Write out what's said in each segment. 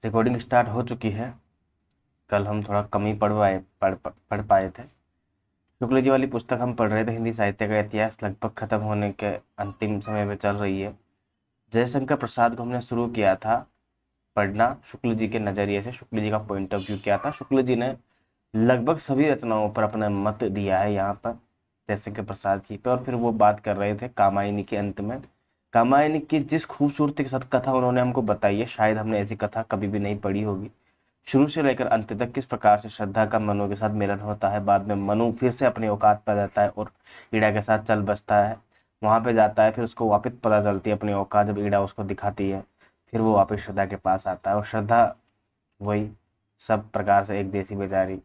Recording start हो चुकी है। कल हम थोड़ा कम ही पढ़ पाए थे। शुक्ल जी वाली पुस्तक हम पढ़ रहे थे। हिंदी साहित्य का इतिहास लगभग खत्म होने के अंतिम समय में चल रही है। जयशंकर प्रसाद को हमने शुरू किया था पढ़ना शुक्ल जी के नज़रिए से। शुक्ल जी का पॉइंट ऑफ व्यू क्या था। शुक्ल जी ने लगभग सभी रचनाओं पर अपना मत दिया है यहाँ पर जयशंकर प्रसाद जी पे। और फिर वो बात कर रहे थे कामायनी के अंत में। कामायनी की जिस खूबसूरती के साथ कथा उन्होंने हमको बताई है, शायद हमने ऐसी कथा कभी भी नहीं पढ़ी होगी। शुरू से लेकर अंत तक किस प्रकार से श्रद्धा का मनु के साथ मिलन होता है। बाद में मनु फिर से अपनी औकात पर जाता है और ईड़ा के साथ चल बसता है। वहां पे जाता है, फिर उसको वापस पता चलती है अपनी औकात जब ईड़ा उसको दिखाती है। फिर वो वापस श्रद्धा के पास आता है और श्रद्धा वही सब प्रकार से एक जैसी बेचारी।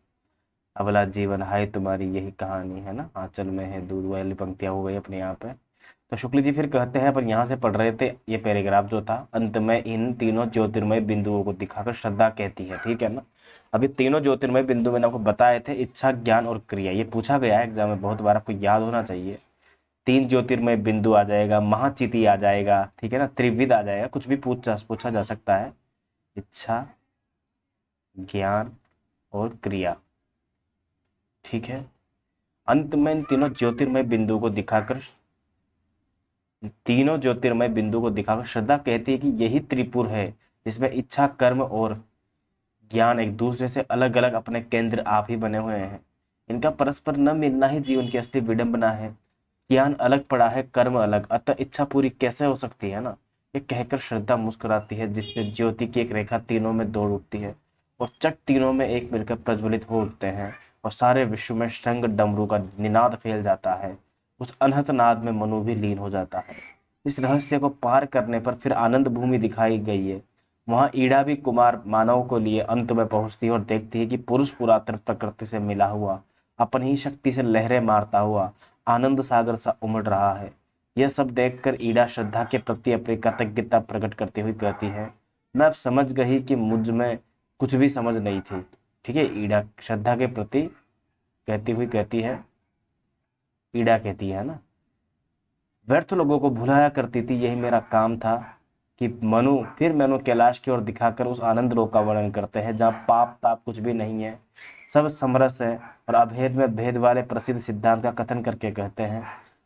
अबला जीवन हाय तुम्हारी यही कहानी है ना, आंचल में है दूध, वाली पंक्तियां हो गई अपने यहाँ पे। तो शुक्ल जी फिर कहते हैं, पर यहाँ से पढ़ रहे थे ये पैराग्राफ जो था, अंत में इन तीनों ज्योतिर्मय बिंदुओं को दिखाकर श्रद्धा कहती है, ठीक है ना। अभी तीनों ज्योतिर्मय बिंदु मैंने आपको बताए थे, इच्छा, ज्ञान और क्रिया। ये पूछा गया है एग्जाम में बहुत बार, आपको याद होना चाहिए। तीन ज्योतिर्मय बिंदु आ जाएगा, महाचिति आ जाएगा, ठीक है ना, त्रिविध आ जाएगा, कुछ भी पूछा जा सकता है। इच्छा, ज्ञान और क्रिया, ठीक है। अंत में इन तीनों ज्योतिर्मय बिंदु को दिखाकर श्रद्धा कहती है कि यही त्रिपुर है, जिसमें इच्छा, कर्म और ज्ञान एक दूसरे से अलग अलग अपने केंद्र आप ही बने हुए हैं। इनका परस्पर न मिलना ही जीवन की असली विडंबना है। ज्ञान अलग पड़ा है, कर्म अलग, अतः इच्छा पूरी कैसे हो सकती है ना। ये कहकर श्रद्धा मुस्कुराती है, जिसमें ज्योति की एक रेखा तीनों में दौड़ उठती है और चट तीनों में एक मिलकर प्रज्वलित हो उठते हैं और सारे विश्व में शंख डमरू का निनाद फैल जाता है। उस अनहत नाद में मनु भी लीन हो जाता है। इस रहस्य को पार करने पर फिर आनंद भूमि दिखाई गई है। वहां ईड़ा भी कुमार मानव को लिए अंत में पहुंचती है और देखती है कि पुरुष पुरातन प्रकृति से मिला हुआ, अपनी ही शक्ति से लहरें मारता हुआ आनंद सागर सा उमड़ रहा है। यह सब देखकर ईड़ा श्रद्धा के प्रति अपनी कृतज्ञता प्रकट करती हुई कहती है, मैं अब समझ गई कि मुझ में कुछ भी समझ नहीं थी। ठीक है, ईड़ा श्रद्धा के प्रति कहती हुई कहती है, ईड़ा कहती है ना, व्यर्थ लोगों को भुलाया करती थी, यही मेरा काम था। कि मनु कैलाश की ओर दिखाकर उस आनंद लोक का वर्णन करते हैं, जहाँ पाप ताप कुछ भी नहीं है, सब समरस है और अभेद में भेद वाले प्रसिद्ध सिद्धांत का कथन करके कहते हैं,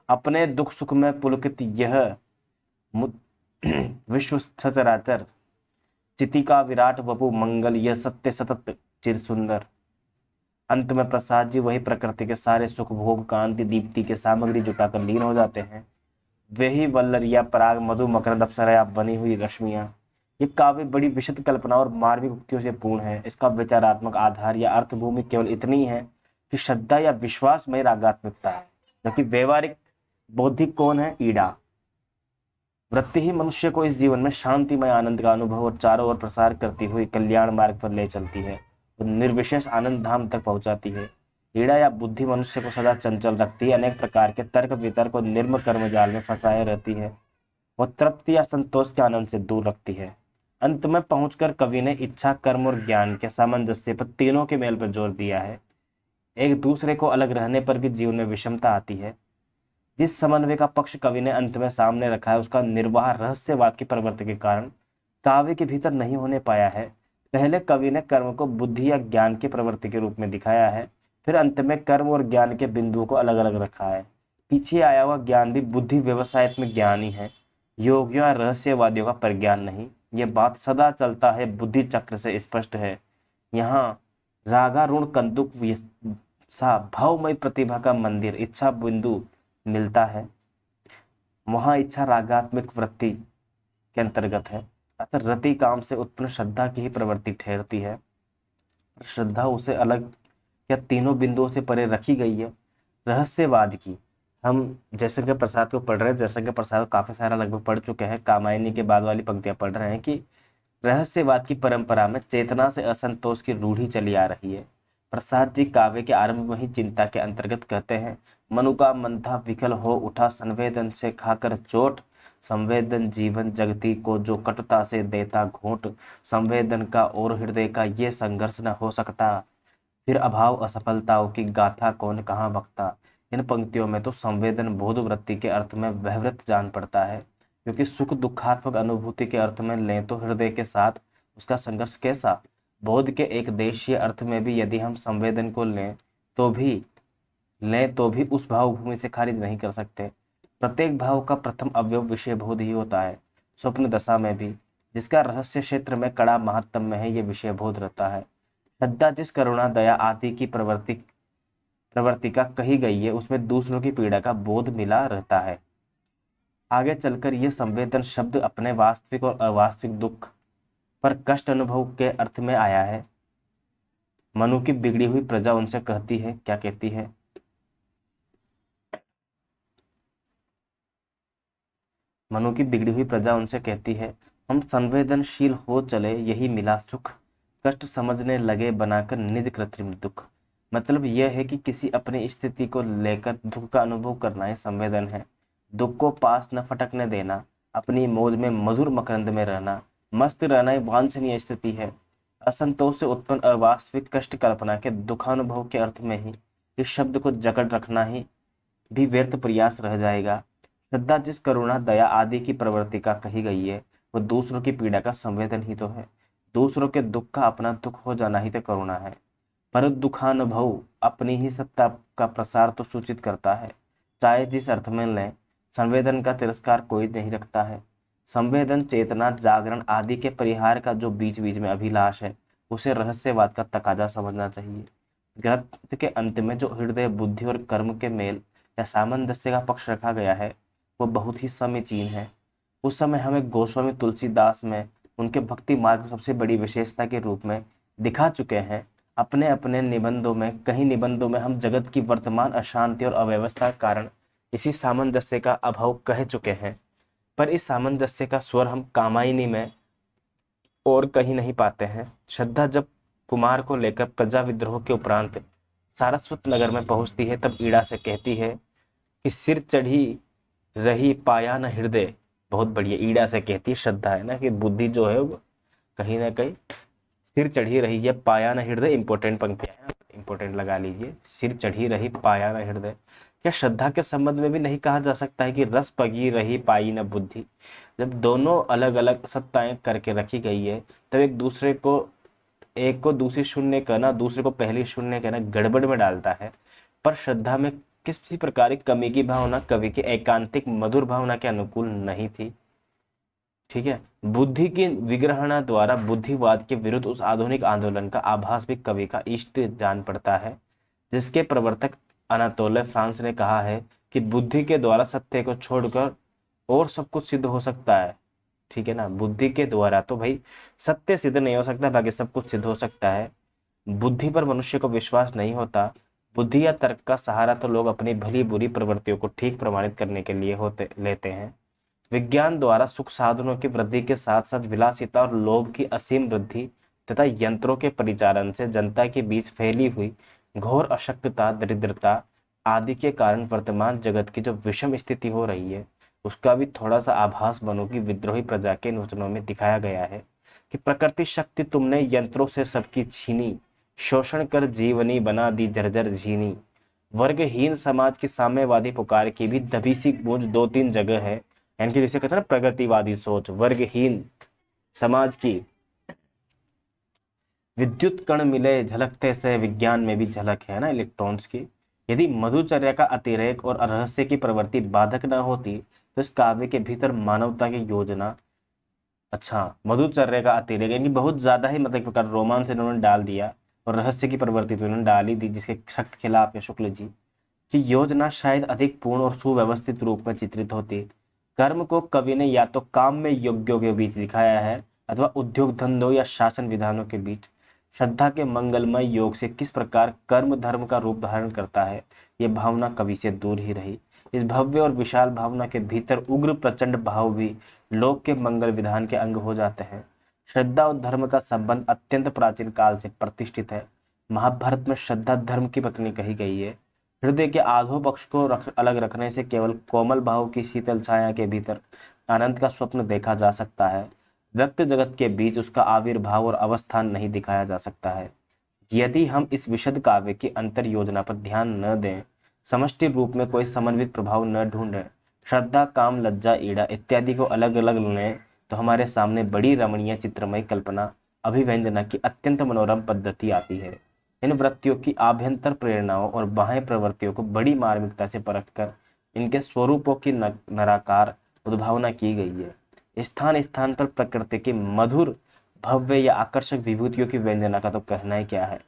अपने दुख सुख में पुलकित यह मु- विश्व सचराचर, चिति का विराट वपु मंगल, यह सत्य सतत चिर सुंदर। अंत में प्रसाद जी वही प्रकृति के सारे सुख भोग कांति दीप्ति के सामग्री जुटाकर लीन हो जाते हैं। वे ही वल्लरिया पराग मधु मकरंद अप्सराएं बनी हुई रश्मियां। ये काव्य बड़ी विशद कल्पना और मार्मिक उक्तियों से पूर्ण है। इसका विचारात्मक आधार या अर्थभूमि केवल इतनी है कि श्रद्धा या विश्वास में रागात्मिकता है, जबकि व्यवहारिक बौद्धिक कौन है, ईड़ा। वृत्ति ही मनुष्य को इस जीवन में शांतिमय आनंद का अनुभव और चारों ओर प्रसार करती हुई कल्याण मार्ग पर ले चलती है और निर्विशेष आनंद धाम तक पहुंचाती है। ईड़ा या बुद्धि मनुष्य को सदा चंचल रखती है, अनेक प्रकार के तर्क वितर्क और निर्म कर्म जाल में फंसाए रहती है और तृप्ति या संतोष के आनंद से दूर रखती है। अंत में पहुंचकर कवि ने इच्छा, कर्म और ज्ञान के सामंजस्य पर, तीनों के मेल पर जोर दिया है। एक दूसरे को अलग रहने पर भी जीवन में विषमता आती है। जिस समन्वय का पक्ष कवि ने अंत में सामने रखा है, उसका निर्वाह रहस्यवाद की प्रवृत्ति के कारण काव्य के भीतर नहीं होने पाया है। पहले कवि ने कर्म को बुद्धि या ज्ञान की प्रवृत्ति के रूप में दिखाया है, फिर अंत में कर्म और ज्ञान के बिंदुओं को अलग अलग रखा है। पीछे आया हुआ ज्ञान भी बुद्धि व्यवसायत्मक ज्ञान ही है, योगियों या रहस्यवादियों का परिज्ञान नहीं। यह बात सदा चलता है, बुद्धि चक्र से स्पष्ट है। यहाँ रागारूढ़ कंदुक सा भावमय प्रतिभा का मंदिर इच्छा बिंदु मिलता है। वहां इच्छा रागात्मक वृत्ति के अंतर्गत है, अतः रति काम से उत्पन्न श्रद्धा की ही प्रवृत्ति ठहरती है। श्रद्धा उसे अलग या तीनों बिंदुओं से परे रखी गई है। रहस्यवाद की हम जयशंकर प्रसाद को पढ़ रहे हैं, जयशंकर प्रसाद काफी सारा लगभग पढ़ चुके हैं, कामायनी के बाद वाली पंक्तियां पढ़ रहे हैं कि रहस्यवाद की परंपरा में चेतना से असंतोष की रूढ़ी चली आ रही है। प्रसाद जी काव्य के आरंभ में ही चिंता के अंतर्गत कहते हैं, मनु का मन था विकल हो उठा, संवेदन से खाकर चोट, संवेदन जीवन जगती को जो कटुता से देता घोंट, संवेदन का और हृदय का ये संघर्ष न हो सकता, फिर अभाव असफलताओं की गाथा कौन कहाँ बकता। इन पंक्तियों में तो संवेदन बोध वृत्ति के अर्थ में वहवृत जान पड़ता है, क्योंकि सुख दुखात्मक अनुभूति के अर्थ में लें तो हृदय के साथ उसका संघर्ष कैसा? बोध के एक देशीय अर्थ में भी यदि हम संवेदन को लें तो भी उस भावभूमि से खारिज नहीं कर सकते। प्रत्येक भाव का प्रथम अवयव विषय बोध ही होता है। स्वप्न दशा में भी जिसका रहस्य क्षेत्र में कड़ा महत्तम में है, ये विषय बोध रहता है। श्रद्धा जिस करुणा दया आदि की प्रवर्तिका कही गई है, उसमें दूसरों की पीड़ा का बोध मिला रहता है। आगे चलकर ये संवेदन शब्द अपने वास्तविक और अवास्तविक दुख पर कष्ट अनुभव के अर्थ में आया है। मनु की बिगड़ी हुई प्रजा उनसे कहती है, क्या कहती है? मनु की बिगड़ी हुई प्रजा उनसे कहती है, हम संवेदनशील हो चले, यही मिला सुख, कष्ट समझने लगे बनाकर निज कृत्रिम दुख। मतलब यह है कि किसी अपनी स्थिति को लेकर दुख का अनुभव करना ही संवेदन है। दुख को पास न फटकने देना, अपनी मौज में मधुर मकरंद में रहना, मस्त रहना ही वांछनीय स्थिति है। असंतोष से उत्पन्न अवास्तविक कष्ट कल्पना के दुखानुभव के अर्थ में ही इस शब्द को जकड़ रखना ही भी व्यर्थ प्रयास रह जाएगा। श्रद्धा जिस करुणा दया आदि की प्रवृत्ति का कही गई है, वो दूसरों की पीड़ा का संवेदन ही तो है। दूसरों के दुख का अपना दुख हो जाना ही तो करुणा है। पर दुखानुभव अपनी ही सत्ता का प्रसार तो सूचित करता है। चाहे जिस अर्थ में लें, संवेदन का तिरस्कार कोई नहीं रखता है। संवेदन चेतना जागरण आदि के परिहार का जो बीच बीच में अभिलाष है, उसे रहस्यवाद का तकाजा समझना चाहिए। ग्रंथ के अंत में जो हृदय बुद्धि और कर्म के मेल या सामंजस्य का पक्ष रखा गया है, वो बहुत ही समीचीन है। उस समय हमें गोस्वामी तुलसीदास में उनके भक्ति मार्ग में सबसे बड़ी विशेषता के रूप में दिखा चुके हैं। अपने अपने निबंधों में, कई निबंधों में हम जगत की वर्तमान अशांति और अव्यवस्था के कारण इसी सामंजस्य का अभाव कह चुके हैं। पर इस सामंजस्य का स्वर हम कामायनी में और कहीं नहीं पाते हैं। श्रद्धा जब कुमार को लेकर प्रजा विद्रोह के उपरांत सारस्वत नगर में पहुंचती है, तब ईड़ा से कहती है कि सिर चढ़ी रही पाया न हृदय। बहुत बढ़िया, ईड़ा से कहती है श्रद्धा है ना कि बुद्धि जो है वो कहीं ना कहीं सिर चढ़ी रही है, पाया न हृदय। इंपॉर्टेंट पंक्तियां हैं, इंपॉर्टेंट लगा लीजिए। सिर चढ़ी रही पाया न हृदय। क्या श्रद्धा के संबंध में भी नहीं कहा जा सकता है कि रस पगी रही पाई न बुद्धि? जब दोनों अलग अलग सत्ताएं करके रखी गई है, तब एक को दूसरी शून्य करना, दूसरे को पहली शून्य करना गड़बड़ में डालता है। पर श्रद्धा में किसी प्रकार की कमी की भावना कवि की एकांतिक मधुर भावना के अनुकूल नहीं थी। ठीक है, बुद्धि की विग्रहणा द्वारा बुद्धिवाद के विरुद्ध उस आधुनिक आंदोलन का आभास भी कवि का इष्ट जान पड़ता है, जिसके प्रवर्तक अनातोले फ्रांस ने कहा है कि बुद्धि के द्वारा सत्य को छोड़कर और सब कुछ सिद्ध हो सकता है। ठीक है ना, बुद्धि के द्वारा तो भाई सत्य सिद्ध नहीं हो सकता, बाकी सब कुछ सिद्ध हो सकता है। बुद्धि पर मनुष्य को विश्वास नहीं होता। बुद्धि या तर्क का सहारा तो लोग अपनी भली बुरी प्रवृत्तियों को ठीक प्रमाणित करने के लिए लेते हैं। विज्ञान द्वारा सुख साधनों की वृद्धि के साथ साथ विलासिता और लोभ की असीम वृद्धि तथा यंत्रों के परिचालन से जनता के बीच फैली हुई घोर अशक्तता, दरिद्रता आदि के कारण वर्तमान जगत की जो विषम स्थिति हो रही है, उसका भी थोड़ा सा आभास मनु की विद्रोही प्रजा के इन वचनों में दिखाया गया है कि प्रकृति शक्ति तुमने यंत्रों से सबकी छीनी, शोषण कर जीवनी बना दी जर्जर झीनी। वर्गहीन समाज की साम्यवादी पुकार की भी दबी सी गूंज दो तीन जगह है। यानी कि जिसे कहते हैं ना प्रगतिवादी सोच, वर्गहीन समाज की विद्युत कण मिले झलकते से विज्ञान में भी झलक है ना इलेक्ट्रॉन्स की। यदि मधुचर्या का अतिरेक और रहस्य की प्रवृत्ति बाधक न होती, तो इस काव्य के भीतर मानवता की योजना, अच्छा मधुचर्या का अतिरेक यानी बहुत ज्यादा ही मतलब एक प्रकार रोमांस इन्होंने डाल दिया और रहस्य की प्रवृत्ति तो इन्होंने डाल ही दी, जिसके सख्त खिलाफ है शुक्ल जी की योजना शायद अधिक पूर्ण और सुव्यवस्थित रूप में चित्रित होती। कर्म को कवि ने या तो काम में योग्यों के बीच दिखाया है अथवा उद्योग धंधों या शासन विधानों के बीच। श्रद्धा के मंगलमय योग से किस प्रकार कर्म धर्म का रूप धारण करता है, ये भावना कवि से दूर ही रही। इस भव्य और विशाल भावना के भीतर उग्र प्रचंड भाव भी लोक के मंगल विधान के अंग हो जाते हैं। श्रद्धा और धर्म का संबंध अत्यंत प्राचीन काल से प्रतिष्ठित है। महाभारत में श्रद्धा धर्म की पत्नी कही गई है। हृदय के आधो पक्ष को अलग रखने से केवल कोमल भाव की शीतल छाया के भीतर आनंद का स्वप्न देखा जा सकता है। व्यक्त जगत के बीच उसका आविर्भाव और अवस्थान नहीं दिखाया जा सकता है। यदि हम इस विशद काव्य की अंतर योजना पर ध्यान न दें, समष्टि रूप में कोई समन्वित प्रभाव न ढूंढें, श्रद्धा काम लज्जा ईड़ा इत्यादि को अलग अलग लें, तो हमारे सामने बड़ी रमणीय चित्रमय कल्पना अभिव्यंजना की अत्यंत मनोरम पद्धति आती है। इन वृत्तियों की आभ्यंतर प्रेरणाओं और बाह्य प्रवृत्तियों को बड़ी मार्मिकता से परखकर इनके स्वरूपों की नराकार उद्भावना की गई है। स्थान स्थान पर प्रकृति की मधुर, भव्य या आकर्षक विभूतियों की व्यंजना का तो कहना ही क्या है।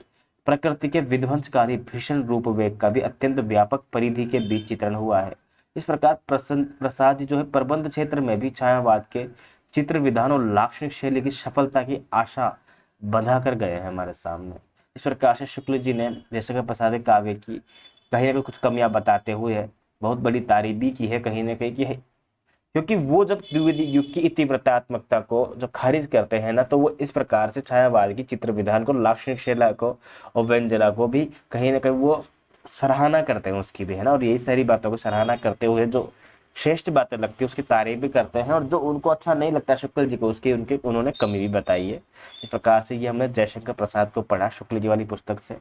प्रकृति के विध्वंसकारी भीषण रूप वेग का भी अत्यंत व्यापक परिधि के बीच चित्रण हुआ है। इस प्रकार प्रसाद जी जो है प्रबंध क्षेत्र में भी छायावाद के चित्र विधान और लाक्षणिक शैली की सफलता की आशा बंधा कर गए हैं हमारे सामने। इस प्रकार से शुक्ल जी ने जयशंकर प्रसाद काव्य की कहीं ना कहीं कुछ कमियां बताते हुए बहुत बड़ी तारीफ भी की है कहीं ना कहीं की है, क्योंकि वो जब द्विवेदी युग की तीव्रतात्मकता को जब खारिज करते हैं ना, तो वो इस प्रकार से छायावाद की चित्र विधान को, लाक्षणिक शैली को और व्यंजना को भी कहीं ना कहीं वो सराहना करते हैं उसकी भी, है ना। और यही सारी बातों को सराहना करते हुए जो श्रेष्ठ बातें लगती है उसकी तारीफ भी करते हैं, और जो उनको अच्छा नहीं लगता शुक्ल जी को उसकी उन्होंने कमी भी बताई है। इस प्रकार से ये हमने जयशंकर प्रसाद को पढ़ा शुक्ल जी वाली पुस्तक से।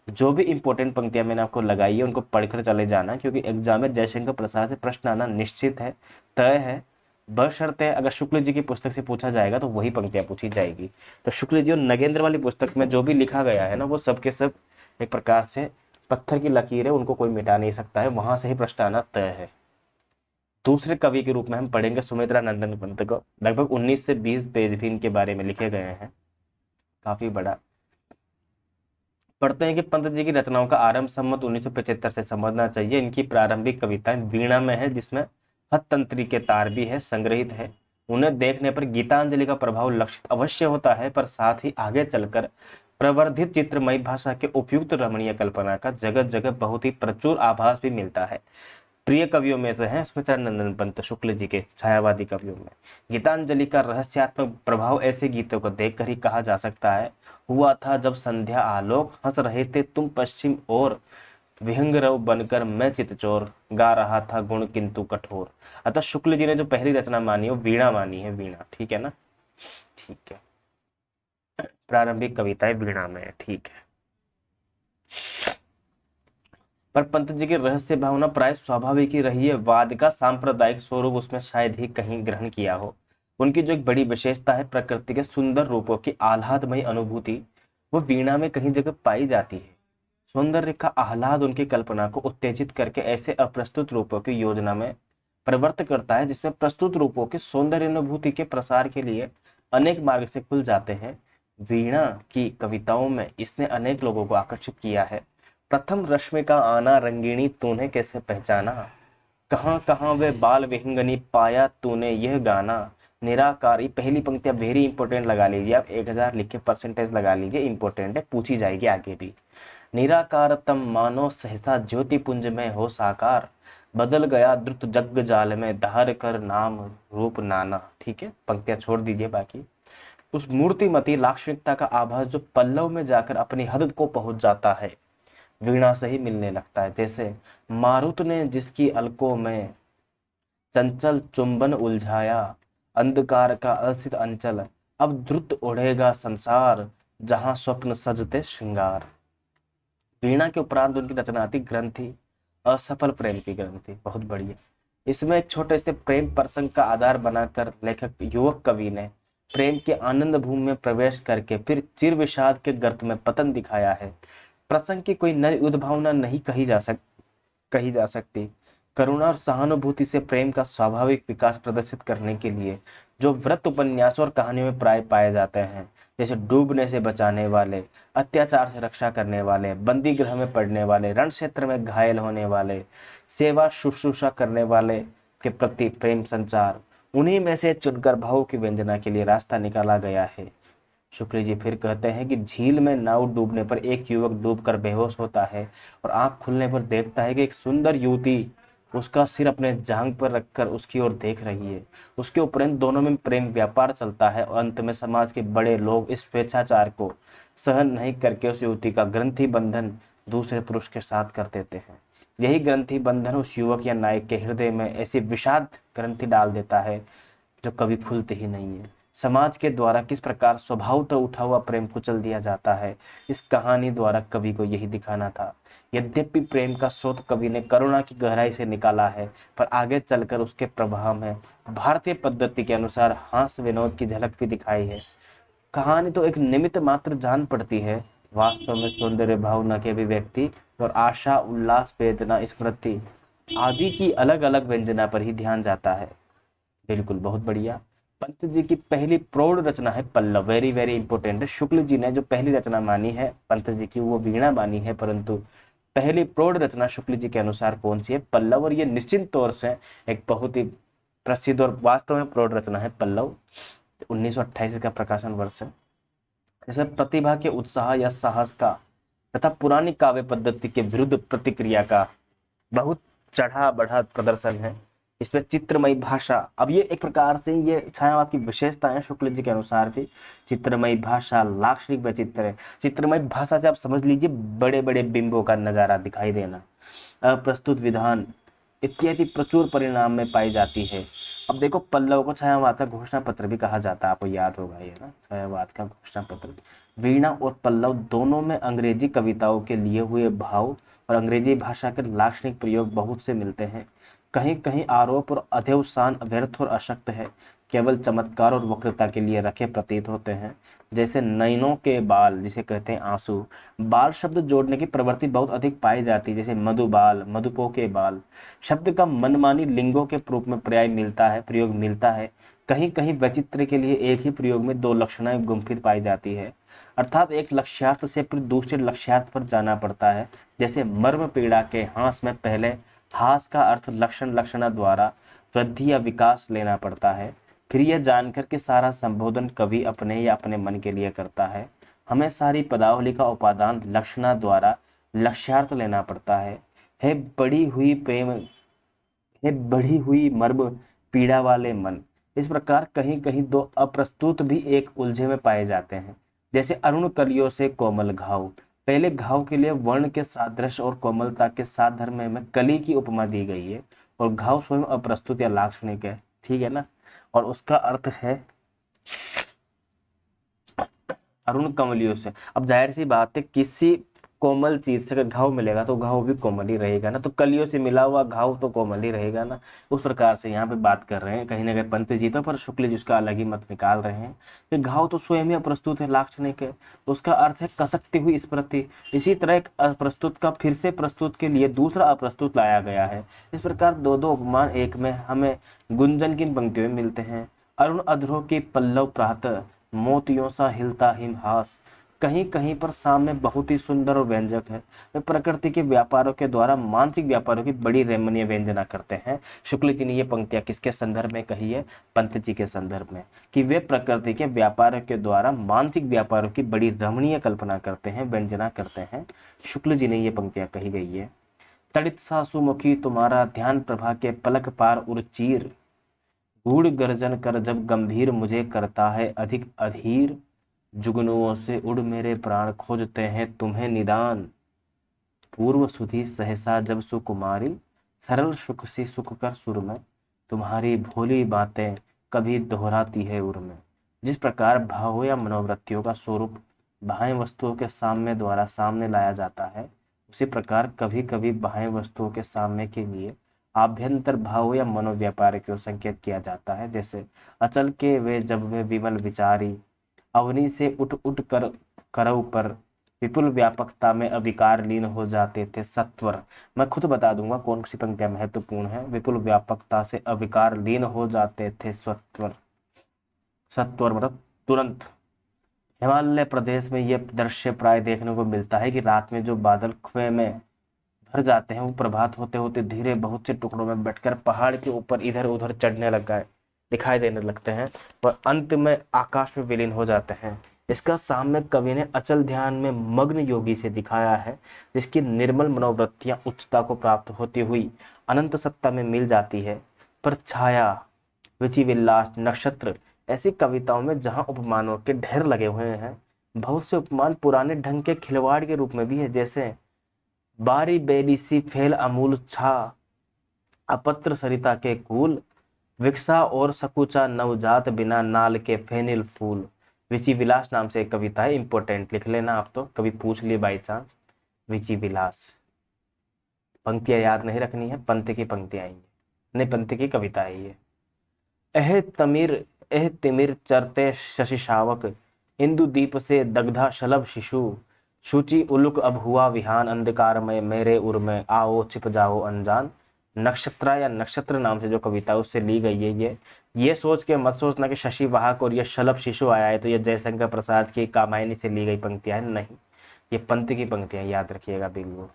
जो भी इंपॉर्टेंट पंक्तियां मैंने आपको लगाई है उनको पढ़कर चले जाना, क्योंकि एग्जाम में जयशंकर प्रसाद से प्रश्न आना निश्चित है, तय है, बशर्ते अगर शुक्ल जी की पुस्तक से पूछा जाएगा तो वही पंक्तियां पूछी जाएगी। तो शुक्ल जी और नगेंद्र वाली पुस्तक में जो भी लिखा गया है ना, वो सब के सब एक प्रकार से पत्थर की लकीर है, उनको कोई मिटा नहीं सकता है, वहां से ही प्रश्न आना तय है। दूसरे कवि के रूप में हम पढ़ेंगे सुमित्रा नंदन पंत को। लगभग 19 से 20 पेज भी इनके बारे में लिखे गए हैं, काफी बड़ा। पढ़ते हैं कि पंत जी की रचनाओं का आरंभ संवत 1975 से समझना चाहिए। इनकी प्रारंभिक कविताएं वीणा में है, जिसमें हथतंत्री के तार भी है, संग्रहित है। उन्हें देखने पर गीतांजलि का प्रभाव लक्षित अवश्य होता है, पर साथ ही आगे चलकर प्रवर्धित चित्रमयी भाषा के उपयुक्त रमणीय कल्पना का जगत जगह बहुत ही प्रचुर आभास भी मिलता है। प्रिय कवियों में से हैं सुमित्रा नंदन पंत शुक्ल जी के छायावादी कवियों में। गीतांजलि का रहस्यात्मक प्रभाव ऐसे गीतों को देखकर ही कहा जा सकता है। हुआ था जब संध्या आलोक, हंस रहे थे तुम पश्चिम ओर, विहंगरव बनकर मैं चितचोर, गा रहा था गुण किंतु कठोर। अतः शुक्ल जी ने जो पहली रचना मानी है वो वीणा मानी है, वीणा, ठीक है ना, ठीक है। प्रारंभिक कविताएं वीणा में है, ठीक है। पर पंत जी की रहस्य भावना प्राय स्वाभाविक ही रही है। वाद का सांप्रदायिक स्वरूप उसमें शायद ही कहीं ग्रहण किया हो। उनकी जो एक बड़ी विशेषता है, प्रकृति के सुंदर रूपों की आह्लादमयी अनुभूति, वो वीणा में कहीं जगह पाई जाती है। सौंदर्य का आह्लाद उनकी कल्पना को उत्तेजित करके ऐसे अप्रस्तुत रूपों की योजना में परिवर्तित करता है, जिसमें प्रस्तुत रूपों की सौंदर्य अनुभूति के प्रसार के लिए अनेक मार्ग से खुल जाते हैं। वीणा की कविताओं में इसने अनेक लोगों को आकर्षित किया है। प्रथम रश्मि का आना रंगीणी तूने कैसे पहचाना, कहाँ कहाँ वे बाल विहंगनी पाया तूने यह गाना, निराकारी। पहली पंक्तियां वेरी इंपॉर्टेंट लगा लीजिए आप, 1000 लिख के परसेंटेज लगा लीजिए, इंपॉर्टेंट है, पूछी जाएगी आगे भी। निराकार तम मानो सहसा ज्योति पुंज में हो साकार, बदल गया द्रुत जग जाल में धार कर नाम रूप नाना। ठीक है, पंक्तियां छोड़ दीजिए बाकी। उस मूर्तिमती लाक्षणिकता का आभास जो पल्लव में जाकर अपनी हद को पहुंच जाता है, वीणा से ही मिलने लगता है। जैसे मारुत ने जिसकी अलकों में चंचल चुंबन उलझाया, अंधकार का अलसित अंचल, अब द्रुत उड़ेगा संसार, जहां स्वप्न सजते श्रृंगार। वीणा के उपरांत उनकी रचनात्मक ग्रंथि असफल प्रेम की ग्रंथि, बहुत बढ़िया। इसमें एक छोटे से प्रेम प्रसंग का आधार बनाकर लेखक युवक कवि ने प्रेम के आनंद भूमि में प्रवेश करके फिर चिर विषाद के गर्त में पतन दिखाया है। प्रसंग की कोई नई उद्भावना नहीं कही जा सकती। करुणा और सहानुभूति से प्रेम का स्वाभाविक विकास प्रदर्शित करने के लिए जो व्रत उपन्यासों और कहानियों में प्राय पाए जाते हैं, जैसे डूबने से बचाने वाले, अत्याचार से रक्षा करने वाले, बंदी गृह में पड़ने वाले, रण क्षेत्र में घायल होने वाले, सेवा शुश्रूषा करने वाले के प्रति प्रेम संचार, उन्हीं में से चुनकर भाव की व्यंजना के लिए रास्ता निकाला गया है। शुक्ल जी फिर कहते हैं कि झील में नाव डूबने पर एक युवक डूबकर बेहोश होता है और आंख खुलने पर देखता है कि एक सुंदर युवती उसका सिर अपने जांघ पर रखकर उसकी ओर देख रही है। उसके उपरांत दोनों में प्रेम व्यापार चलता है और अंत में समाज के बड़े लोग इस स्वेच्छाचार को सहन नहीं करके उस युवती का ग्रंथि बंधन दूसरे पुरुष के साथ कर देते हैं। यही ग्रंथि बंधन उस युवक या नायक के हृदय में ऐसी विषाद ग्रंथि डाल देता है जो कभी खुलती ही नहीं है। समाज के द्वारा किस प्रकार स्वभाव तो उठा हुआ प्रेम कुचल दिया जाता है, इस कहानी द्वारा कवि को यही दिखाना था। यद्यपि प्रेम का स्रोत कवि ने करुणा की गहराई से निकाला है, पर आगे चलकर उसके प्रभाव में भारतीय पद्धति के अनुसार हास्य विनोद की झलक भी दिखाई है। कहानी तो एक निमित्त मात्र जान पड़ती है, वास्तव में सौंदर्य भावना के अभिव्यक्ति और आशा उल्लास वेदना स्मृति आदि की अलग अलग व्यंजना पर ही ध्यान जाता है। बिल्कुल, बहुत बढ़िया। पंत जी की पहली प्रौढ़ रचना है पल्लव, वेरी वेरी इंपॉर्टेंट है। शुक्ल जी ने जो पहली रचना मानी है पंत जी की, वो वीणा मानी है, परंतु पहली प्रौढ़ रचना शुक्ल जी के अनुसार कौन सी है? पल्लव। और ये निश्चित तौर से एक बहुत ही प्रसिद्ध और वास्तव में प्रौढ़ रचना है पल्लव। 1928 का प्रकाशन वर्ष है। जैसे प्रतिभा के उत्साह या साहस का तथा पुरानी काव्य पद्धति के विरुद्ध प्रतिक्रिया का बहुत चढ़ा बढ़ा प्रदर्शन है। इसमें चित्रमयी भाषा, अब ये एक प्रकार से ये छायावाद की विशेषता है शुक्ल जी के अनुसार भी। चित्रमयी भाषा, लाक्षणिक वैचित्र है। चित्रमयी भाषा से आप समझ लीजिए बड़े बड़े बिंबों का नजारा दिखाई देना, अप्रस्तुत विधान इत्यादि प्रचुर परिणाम में पाई जाती है। अब देखो, पल्लव को छायावाद का घोषणा पत्र भी कहा जाता है, आपको याद होगा ये ना, छायावाद का घोषणा पत्र। वीणा और पल्लव दोनों में अंग्रेजी कविताओं के लिए हुए भाव और अंग्रेजी भाषा के लाक्षणिक प्रयोग बहुत से मिलते हैं। कहीं कहीं आरोप और अध्यवसान व्यर्थ और अशक्त है, केवल चमत्कार और वक्रता के लिए रखे प्रतीत होते हैं। जैसे नैनों के बाल, जिसे कहते हैं आंसू, बाल शब्द जोड़ने की प्रवृत्ति बहुत अधिक पाई जाती है। जैसे मधुबाल, मधुपो के बाल शब्द का मनमानी लिंगों के रूप में प्रयोग मिलता है। कहीं कहीं वैचित्र के लिए एक ही प्रयोग में दो लक्षणाएं गुंफित पाई जाती है, अर्थात एक लक्ष्यार्थ से फिर दूसरे लक्ष्यार्थ पर जाना पड़ता है। जैसे मर्म पीड़ा के हास में पहले हास का अर्थ लक्षण लक्षणा द्वारा वृद्धि या विकास लेना पड़ता है, फिर यह जानकर कि सारा संबोधन कवि अपने या अपने मन के लिए करता है। हमें सारी पदावली का उपादान लक्षणा द्वारा लक्ष्यार्थ लेना पड़ता है बढ़ी हुई प्रेम, है बढ़ी हुई मर्म पीड़ा वाले मन। इस प्रकार कहीं कहीं दो अप्रस्तुत भी एक उलझे में पाए जाते हैं। जैसे अरुण कलियों से कोमल घाव, पहले घाव के लिए वर्ण के सादृश्य और कोमलता के साधर्म्य में कली की उपमा दी गई है, और घाव स्वयं अप्रस्तुत या लाक्षणिक है, ठीक है ना। और उसका अर्थ है अरुण कमलियों से। अब जाहिर सी बात है, किसी कोमल चीज से अगर घाव मिलेगा तो घाव भी कोमल ही रहेगा ना, तो कलियों से मिला हुआ घाव तो कोमल ही रहेगा ना। उस प्रकार से यहाँ पे बात कर रहे हैं कहीं ना कहीं पंत जी तो, पर शुक्ल जी उसका अलग ही मत निकाल रहे हैं कि घाव तो स्वयं ही अप्रस्तुत है, लाक्षणिक है। तो उसका अर्थ है कसकती हुई स्मृति। इसी तरह एक अप्रस्तुत का फिर से प्रस्तुत के लिए दूसरा अप्रस्तुत लाया गया है। इस प्रकार दो दो उपमान एक में हमें गुंजन किन पंक्तियों में मिलते हैं? अरुण अधरों की पल्लव प्रातः मोतियों सा हिलता हिमहास। कहीं कहीं पर सामने बहुत ही सुंदर और व्यंजक है। वे प्रकृति के व्यापारों के द्वारा मानसिक व्यापारों की बड़ी रमणीय व्यंजना करते हैं। शुक्ल जी ने ये पंक्तियां किसके संदर्भ में कही है? पंत जी के संदर्भ में, कि वे प्रकृति के व्यापारों के द्वारा मानसिक व्यापारों की बड़ी रमणीय कल्पना करते हैं, व्यंजना करते हैं। शुक्ल जी ने ये पंक्तियां कही गई है। तड़ित सासुमुखी तुम्हारा ध्यान प्रभा के पलक पार उर्चीर, गूढ़ गर्जन कर जब गंभीर मुझे करता है अधिक अधीर, जुगनुओं से उड़ मेरे प्राण खोजते हैं तुम्हें निदान, पूर्व सुधि सहसा जब सुकुमारी, सरल सुख सी सुख कर सुर में, तुम्हारी भोली बातें कभी दोहराती है उर में। जिस प्रकार भावों या मनोवृत्तियों का स्वरूप बाह्य वस्तुओं के सामने द्वारा सामने लाया जाता है, उसी प्रकार कभी कभी बाह्य वस्तुओं के सामने के लिए आभ्यंतर भाव या मनोव्यापार की ओर संकेत किया जाता है। जैसे अचल के वे जब वे विमल विचारी, अवनी से उठ उठ कर करव पर, विपुल व्यापकता में अविकार लीन हो जाते थे सत्वर। मैं खुद बता दूंगा कौन सी पंक्तियां महत्वपूर्ण है। विपुल व्यापकता से अविकार लीन हो जाते थे सत्वर, सत्वर मतलब तुरंत। हिमालय प्रदेश में यह दृश्य प्राय देखने को मिलता है कि रात में जो बादल कुएं में भर जाते हैं, वो प्रभात होते होते धीरे बहुत से टुकड़ों में बैठकर पहाड़ के ऊपर इधर उधर चढ़ने लग गए, दिखाई देने लगते हैं और अंत में आकाश में विलीन हो जाते हैं। इसका साम्य कवि ने अचल ध्यान में मग्न योगी से दिखाया है, जिसकी निर्मल मनोवृत्तियां उच्चता को प्राप्त होती हुई अनंत सत्ता में मिल जाती है। पर छाया, विचिविलास, नक्षत्र ऐसी कविताओं में जहां उपमानों के ढेर लगे हुए हैं, बहुत से उपमान पुराने ढंग के खिलवाड़ के रूप में भी है। जैसे बारी बेली सी फेल अमूल छा, अपत्र सरिता के कूल, विकसा और सकुचा नवजात बिना नाल के फेनिल फूल। विचि विलास नाम से एक कविता है, इंपॉर्टेंट लिख लेना आप, तो कभी पूछ लिए बाई चांस। विचि विलास, पंक्तियां याद नहीं रखनी है, पंत की पंक्तियां आएंगी, नहीं पंत की कविता है ये। एह तिमिर चरते शशि शावक, इंदु दीप से दग्धा शलभ शिशु, शुचि उलुक अब हुआ विहान, अंधकार में मेरे उर में आओ छिप जाओ अनजान। नक्षत्रा या नक्षत्र नाम से जो कविता है उससे ली गई है ये सोच के मत सोचना कि शशि वाहक और ये शलभ शिशु आया है तो ये जयशंकर प्रसाद की कामायनी से ली गई पंक्तियां हैं, नहीं, ये पंत की पंक्तियां, याद रखिएगा बिल्कुल।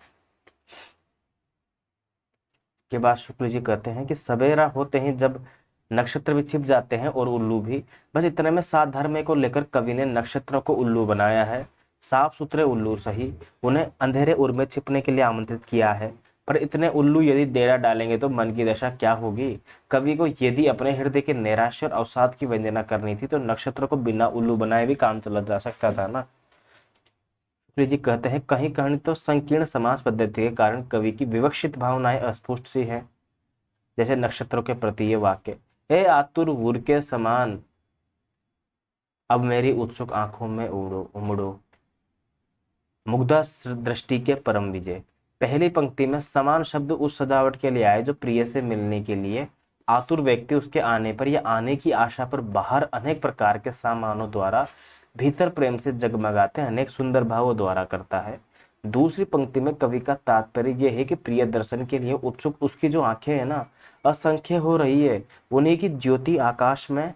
के बाद शुक्ल जी कहते हैं कि सवेरा होते ही जब नक्षत्र भी छिप जाते हैं और उल्लू भी, बस इतने में सात धर्म को लेकर कवि ने नक्षत्रों को उल्लू बनाया है। साफ सुथरे उल्लू सही, उन्हें अंधेरे उर में छिपने के लिए आमंत्रित किया है, पर इतने उल्लू यदि डेरा डालेंगे तो मन की दशा क्या होगी। कवि को यदि अपने हृदय के नैराश्य और अवसाद की वंदना करनी थी तो नक्षत्रों को बिना उल्लू बनाए भी काम चला जा सकता था ना। शुक्ल जी कहते हैं कहीं कहीं तो संकीर्ण समाज पद्धति के कारण कवि की विवक्षित भावनाएं अस्पष्ट सी है, जैसे नक्षत्रों के प्रति ये वाक्य, ए आतुर वूर के समान अब मेरी उत्सुक आंखों में उमड़ो, मुग्धा दृष्टि के परम विजय। पहली पंक्ति में समान शब्द उस सजावट के लिए आए जो प्रिय से मिलने के लिए आतुर व्यक्ति उसके आने पर या आने की आशा पर बाहर अनेक प्रकार के सामानों द्वारा भीतर प्रेम से जगमगाते अनेक सुंदर भावों द्वारा करता है। दूसरी पंक्ति में कवि का तात्पर्य यह है कि प्रिय दर्शन के लिए उत्सुक उसकी जो आंखें हैं ना असंख्य हो रही है, उन्हीं की ज्योति आकाश में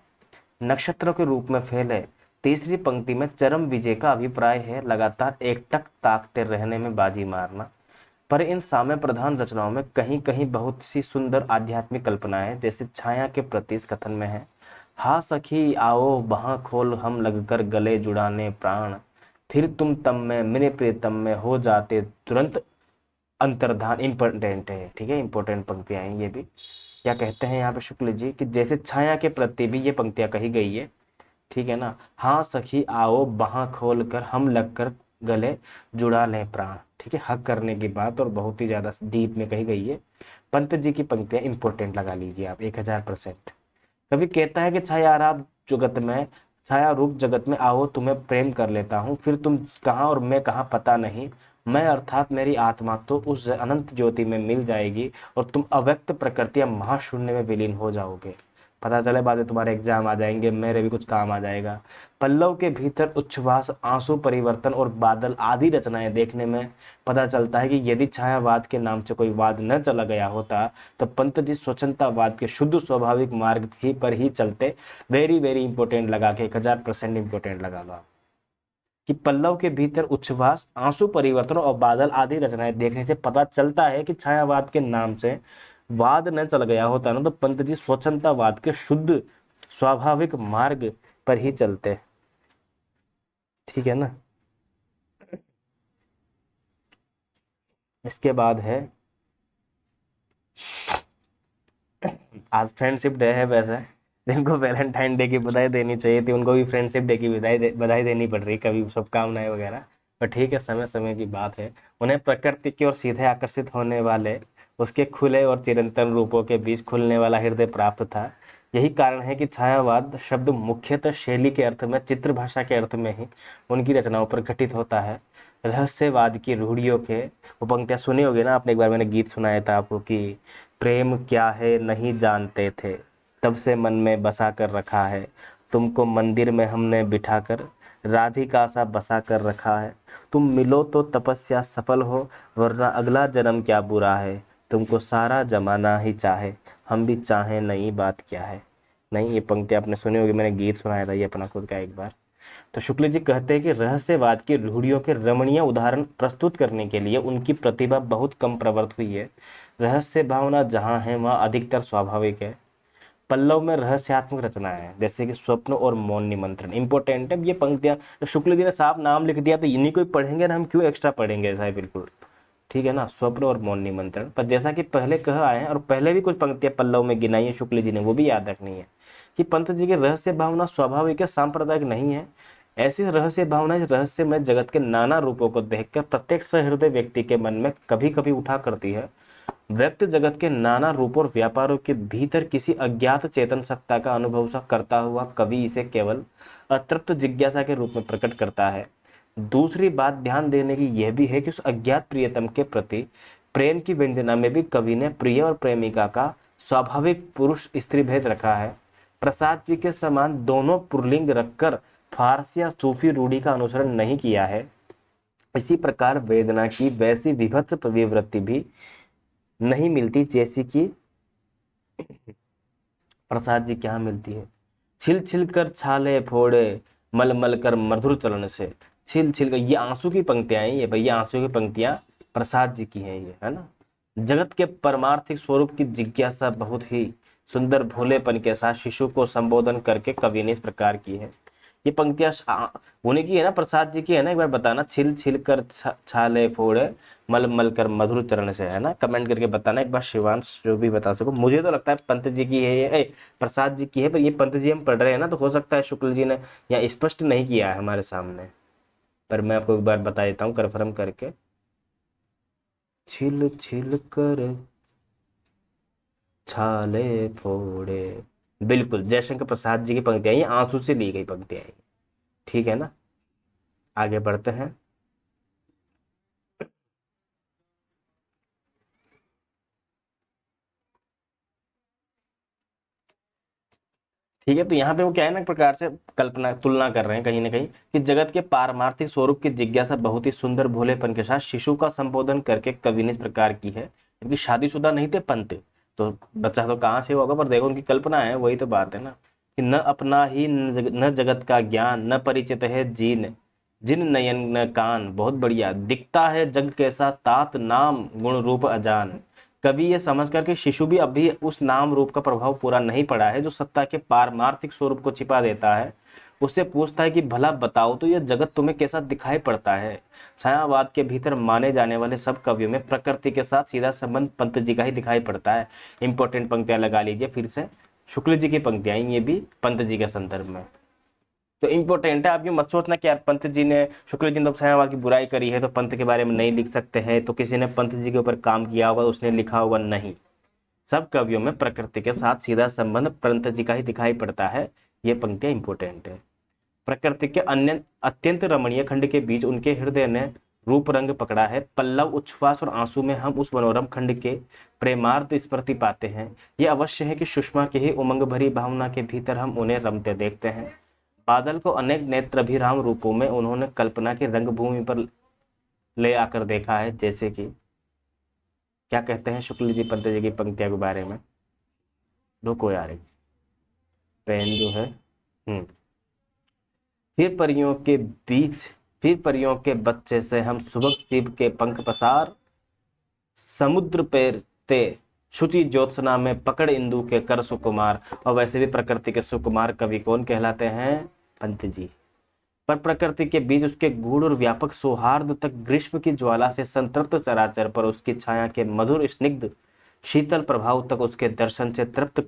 नक्षत्रों के रूप में फैले। तीसरी पंक्ति में चरम विजय का अभिप्राय है लगातार एकटक ताकते रहने में बाजी मारना। पर इन साम्य प्रधान रचनाओं में कहीं कहीं बहुत सी सुंदर आध्यात्मिक कल्पनाएं, जैसे छाया के प्रति इस कथन में है, हा सखी आओ बाह खोल हम लगकर गले जुड़ाने प्राण, फिर तुम तम में मेरे प्रियतम में हो जाते तुरंत अंतर्धान। इंपॉर्टेंट है, ठीक है, इंपॉर्टेंट पंक्तियां हैं ये भी। क्या कहते हैं यहाँ पे शुक्ल जी कि जैसे छाया के प्रति भी ये पंक्तियां कही गई है, ठीक है ना, हाँ सखी आओ बाह खोल कर हम लगकर गले जुड़ा लें प्राण, ठीक है, हक करने की बात और बहुत ही ज्यादा डीप में कही गई है। पंत जी की पंक्तियां इंपॉर्टेंट लगा लीजिए आप 1000%। कभी कहता है कि छाया आप जगत में, छाया रूप जगत में आओ तुम्हें प्रेम कर लेता हूँ, फिर तुम कहाँ और मैं कहाँ पता नहीं, मैं अर्थात मेरी आत्मा तो उस अनंत ज्योति में मिल जाएगी और तुम अव्यक्त प्रकृति या महाशून्य में विलीन हो जाओगे। पता चले बाद में तुम्हारे एग्जाम आ जाएंगे, मेरे भी कुछ काम आ जाएगा। पल्लव के भीतर उच्छ्वास, आंसू, परिवर्तन और बादल आदि रचनाएं देखने में पता चलता है कि यदि छायावाद के नाम से कोई वाद न चला गया होता तो पंत जी स्वच्छंदतावाद के शुद्ध स्वाभाविक मार्ग ही पर ही चलते। वेरी वेरी इंपॉर्टेंट लगा के 1000% इंपॉर्टेंट लगा लो कि पल्लव के भीतर उच्छ्वास, आंसू, परिवर्तन और बादल आदि रचनाएं देखने से पता चलता है कि छायावाद के नाम से वाद न चल गया होता ना तो पंत जी स्वच्छंदतावाद के शुद्ध स्वाभाविक मार्ग पर ही चलते। ठीक है ना। इसके बाद है, आज फ्रेंडशिप डे है, वैसे जिनको वैलेंटाइन डे की बधाई देनी चाहिए थी उनको भी फ्रेंडशिप डे की बधाई देनी पड़ रही, कभी शुभकामनाएं वगैरह, पर ठीक है, समय समय की बात है। उन्हें प्रकृति की ओर सीधे आकर्षित होने वाले उसके खुले और चिरंतन रूपों के बीच खुलने वाला हृदय प्राप्त था। यही कारण है कि छायावाद शब्द मुख्यतः शैली के अर्थ में, चित्र भाषा के अर्थ में ही उनकी रचनाओं पर घटित होता है। रहस्यवाद की रूढ़ियों के, वो पंक्तियां सुनी होगी ना आपने, एक बार मैंने गीत सुनाया था आपको कि प्रेम क्या है नहीं जानते थे, तब से मन में बसा कर रखा है, तुमको मंदिर में हमने बिठा कर राधिका सा बसा कर रखा है, तुम मिलो तो तपस्या सफल हो वरना अगला जन्म क्या बुरा है, तुमको सारा जमाना ही चाहे हम भी चाहें, नई बात क्या है। नहीं, ये पंक्ति आपने सुनी होगी, मैंने गीत सुनाया था ये अपना खुद का एक बार। तो शुक्ल जी कहते हैं कि रहस्यवाद की रूढ़ियों के रमणीय उदाहरण प्रस्तुत करने के लिए उनकी प्रतिभा बहुत कम प्रवृत्त हुई है। रहस्य भावना जहाँ है वहाँ अधिकतर स्वाभाविक है। पल्लव में रहस्यात्मक रचनाएं हैं जैसे कि स्वप्न और मौन निमंत्रण, इंपॉर्टेंट है ये पंक्तियां। जब शुक्ल जी ने साफ नाम लिख दिया तो इन्हीं को पढ़ेंगे ना, हम क्यों एक्स्ट्रा पढ़ेंगे, ऐसा है बिल्कुल, ठीक है ना। स्वप्न और मौन निमंत्रण, पर जैसा कि पहले कह आए हैं और पहले भी कुछ पंक्तियां पल्लव में गिनाई है शुक्ल जी ने, वो भी याद रखनी है कि पंत जी की रहस्य भावना स्वाभाविक है, सांप्रदायिक नहीं है। ऐसी रहस्य भावना इस रहस्य में जगत के नाना रूपों को देखकर प्रत्येक सहृदय व्यक्ति के मन में कभी कभी उठा करती है। व्यक्त जगत के नाना रूपों और व्यापारों के भीतर किसी अज्ञात चेतन सत्ता का अनुभव सा करता हुआ कवि इसे केवल अतृप्त जिज्ञासा के रूप में प्रकट करता है। दूसरी बात ध्यान देने की यह भी है कि उस अज्ञात प्रियतम के प्रति प्रेम की व्यंजना में भी कवि ने प्रिय और प्रेमिका का स्वाभाविक पुरुष स्त्री भेद रखा है। प्रसाद जी के समान दोनों पुरलिंग रखकर फारसी या सूफी रूढ़ी का अनुसरण नहीं किया है, इसी प्रकार वेदना की वैसी विभत्स प्रवृत्ति भी नहीं मिलती जैसी कि प्रसाद जी क्या मिलती है। छिल छिल कर छाले फोड़े, मल मल कर मधुर चलन से। छिल छिल कर, ये आंसू की पंक्तियां हैं, ये भैया आंसू की पंक्तियां प्रसाद जी की हैं, ये है ना। जगत के परमार्थिक स्वरूप की जिज्ञासा बहुत ही सुंदर भोलेपन के साथ शिशु को संबोधन करके कवि ने इस प्रकार की है। ये पंक्तियां उन्हीं की है ना, प्रसाद जी की है ना, एक बार बताना। छिल छिल कर छाले फोड़े, मल मल कर मधुर चरण से, है ना। कमेंट करके बताना एक बार, शिवांश जो भी बता सको। मुझे तो लगता है पंत जी की है ये, प्रसाद जी की है, पर ये पंत जी हम पढ़ रहे हैं ना, तो हो सकता है शुक्ल जी ने यहाँ स्पष्ट नहीं किया है हमारे सामने, पर मैं आपको एक बार बता देता हूँ कन्फर्म करके। छिल छिल कर छाले फोड़े, बिल्कुल जयशंकर प्रसाद जी की पंक्तियां, ये आंसू से ली गई पंक्तियां हैं, ठीक है ना। आगे बढ़ते हैं। ठीक है, तो यहाँ पे वो क्या है ना, एक प्रकार से कल्पना तुलना कर रहे हैं कहीं ना कहीं कि जगत के पारमार्थिक स्वरूप की जिज्ञासा बहुत ही सुंदर भोलेपन के साथ शिशु का संबोधन करके कवि ने इस प्रकार की है। क्योंकि शादीशुदा नहीं थे पंत, तो बच्चा तो कहाँ से होगा, पर देखो उनकी कल्पना है, वही तो बात है ना कि न अपना ही न जगत का ज्ञान, न परिचित है जीन जिन नयन न कान। बहुत बढ़िया। दिखता है जग कैसा तात नाम गुण रूप अजान। कवि ये समझ कर के शिशु भी अभी उस नाम रूप का प्रभाव पूरा नहीं पड़ा है जो सत्ता के पारमार्थिक स्वरूप को छिपा देता है, उससे पूछता है कि भला बताओ तो यह जगत तुम्हें कैसा दिखाई पड़ता है। छायावाद के भीतर माने जाने वाले सब कवियों में प्रकृति के साथ सीधा संबंध पंत जी का ही दिखाई पड़ता है। इंपॉर्टेंट पंक्तियां लगा लीजिए फिर से, शुक्ल जी की पंक्तियां, ये भी पंत जी के संदर्भ में तो इंपॉर्टेंट है। आप ये मत सोचना कि यार पंत जी ने, शुक्ल जी ने तो छायावाद की बुराई करी है तो पंत के बारे में नहीं लिख सकते हैं, तो किसी ने पंत जी के ऊपर काम किया होगा उसने लिखा होगा, नहीं। सब कवियों में प्रकृति के साथ सीधा संबंध पंत जी का ही दिखाई पड़ता है। ये पंक्तियां इंपॉर्टेंट है। प्रकृति के अन्य अत्यंत रमणीय खंड के बीच उनके हृदय ने रूप रंग पकड़ा है। पल्लव, उच्छ्वास और आंसू में हम उस मनोरम खंड के प्रेमार्थ स्मृति पाते हैं। ये अवश्य है कि सुषमा के ही उमंग भरी भावना के भीतर हम उन्हें रमते देखते हैं। बादल को अनेक नेत्राभिराम रूपों में उन्होंने कल्पना की रंगभूमि पर ले आकर देखा है। जैसे कि क्या कहते हैं शुक्ल जी पंत जी की पंक्तियों के बारे में, रुको यार पेन जो है। फिर परियों के बीच, फिर परियों के बच्चे से हम सुबह शिव के पंख पसार, समुद्र पैरते शुचि ज्योत्सना में पकड़ इंदु के कर सुकुमार। और वैसे भी प्रकृति के सुकुमार कवि कौन कहलाते हैं, पंत जी। पर प्रकृति के बीच उसके गूढ़ और व्यापक सौहार्द तक ग्रीष्म की ज्वाला से संतृप्त चराचर पर उसकी छाया के मधुर स्निग्ध शीतल प्रभाव तक उसके दर्शन से तृप्त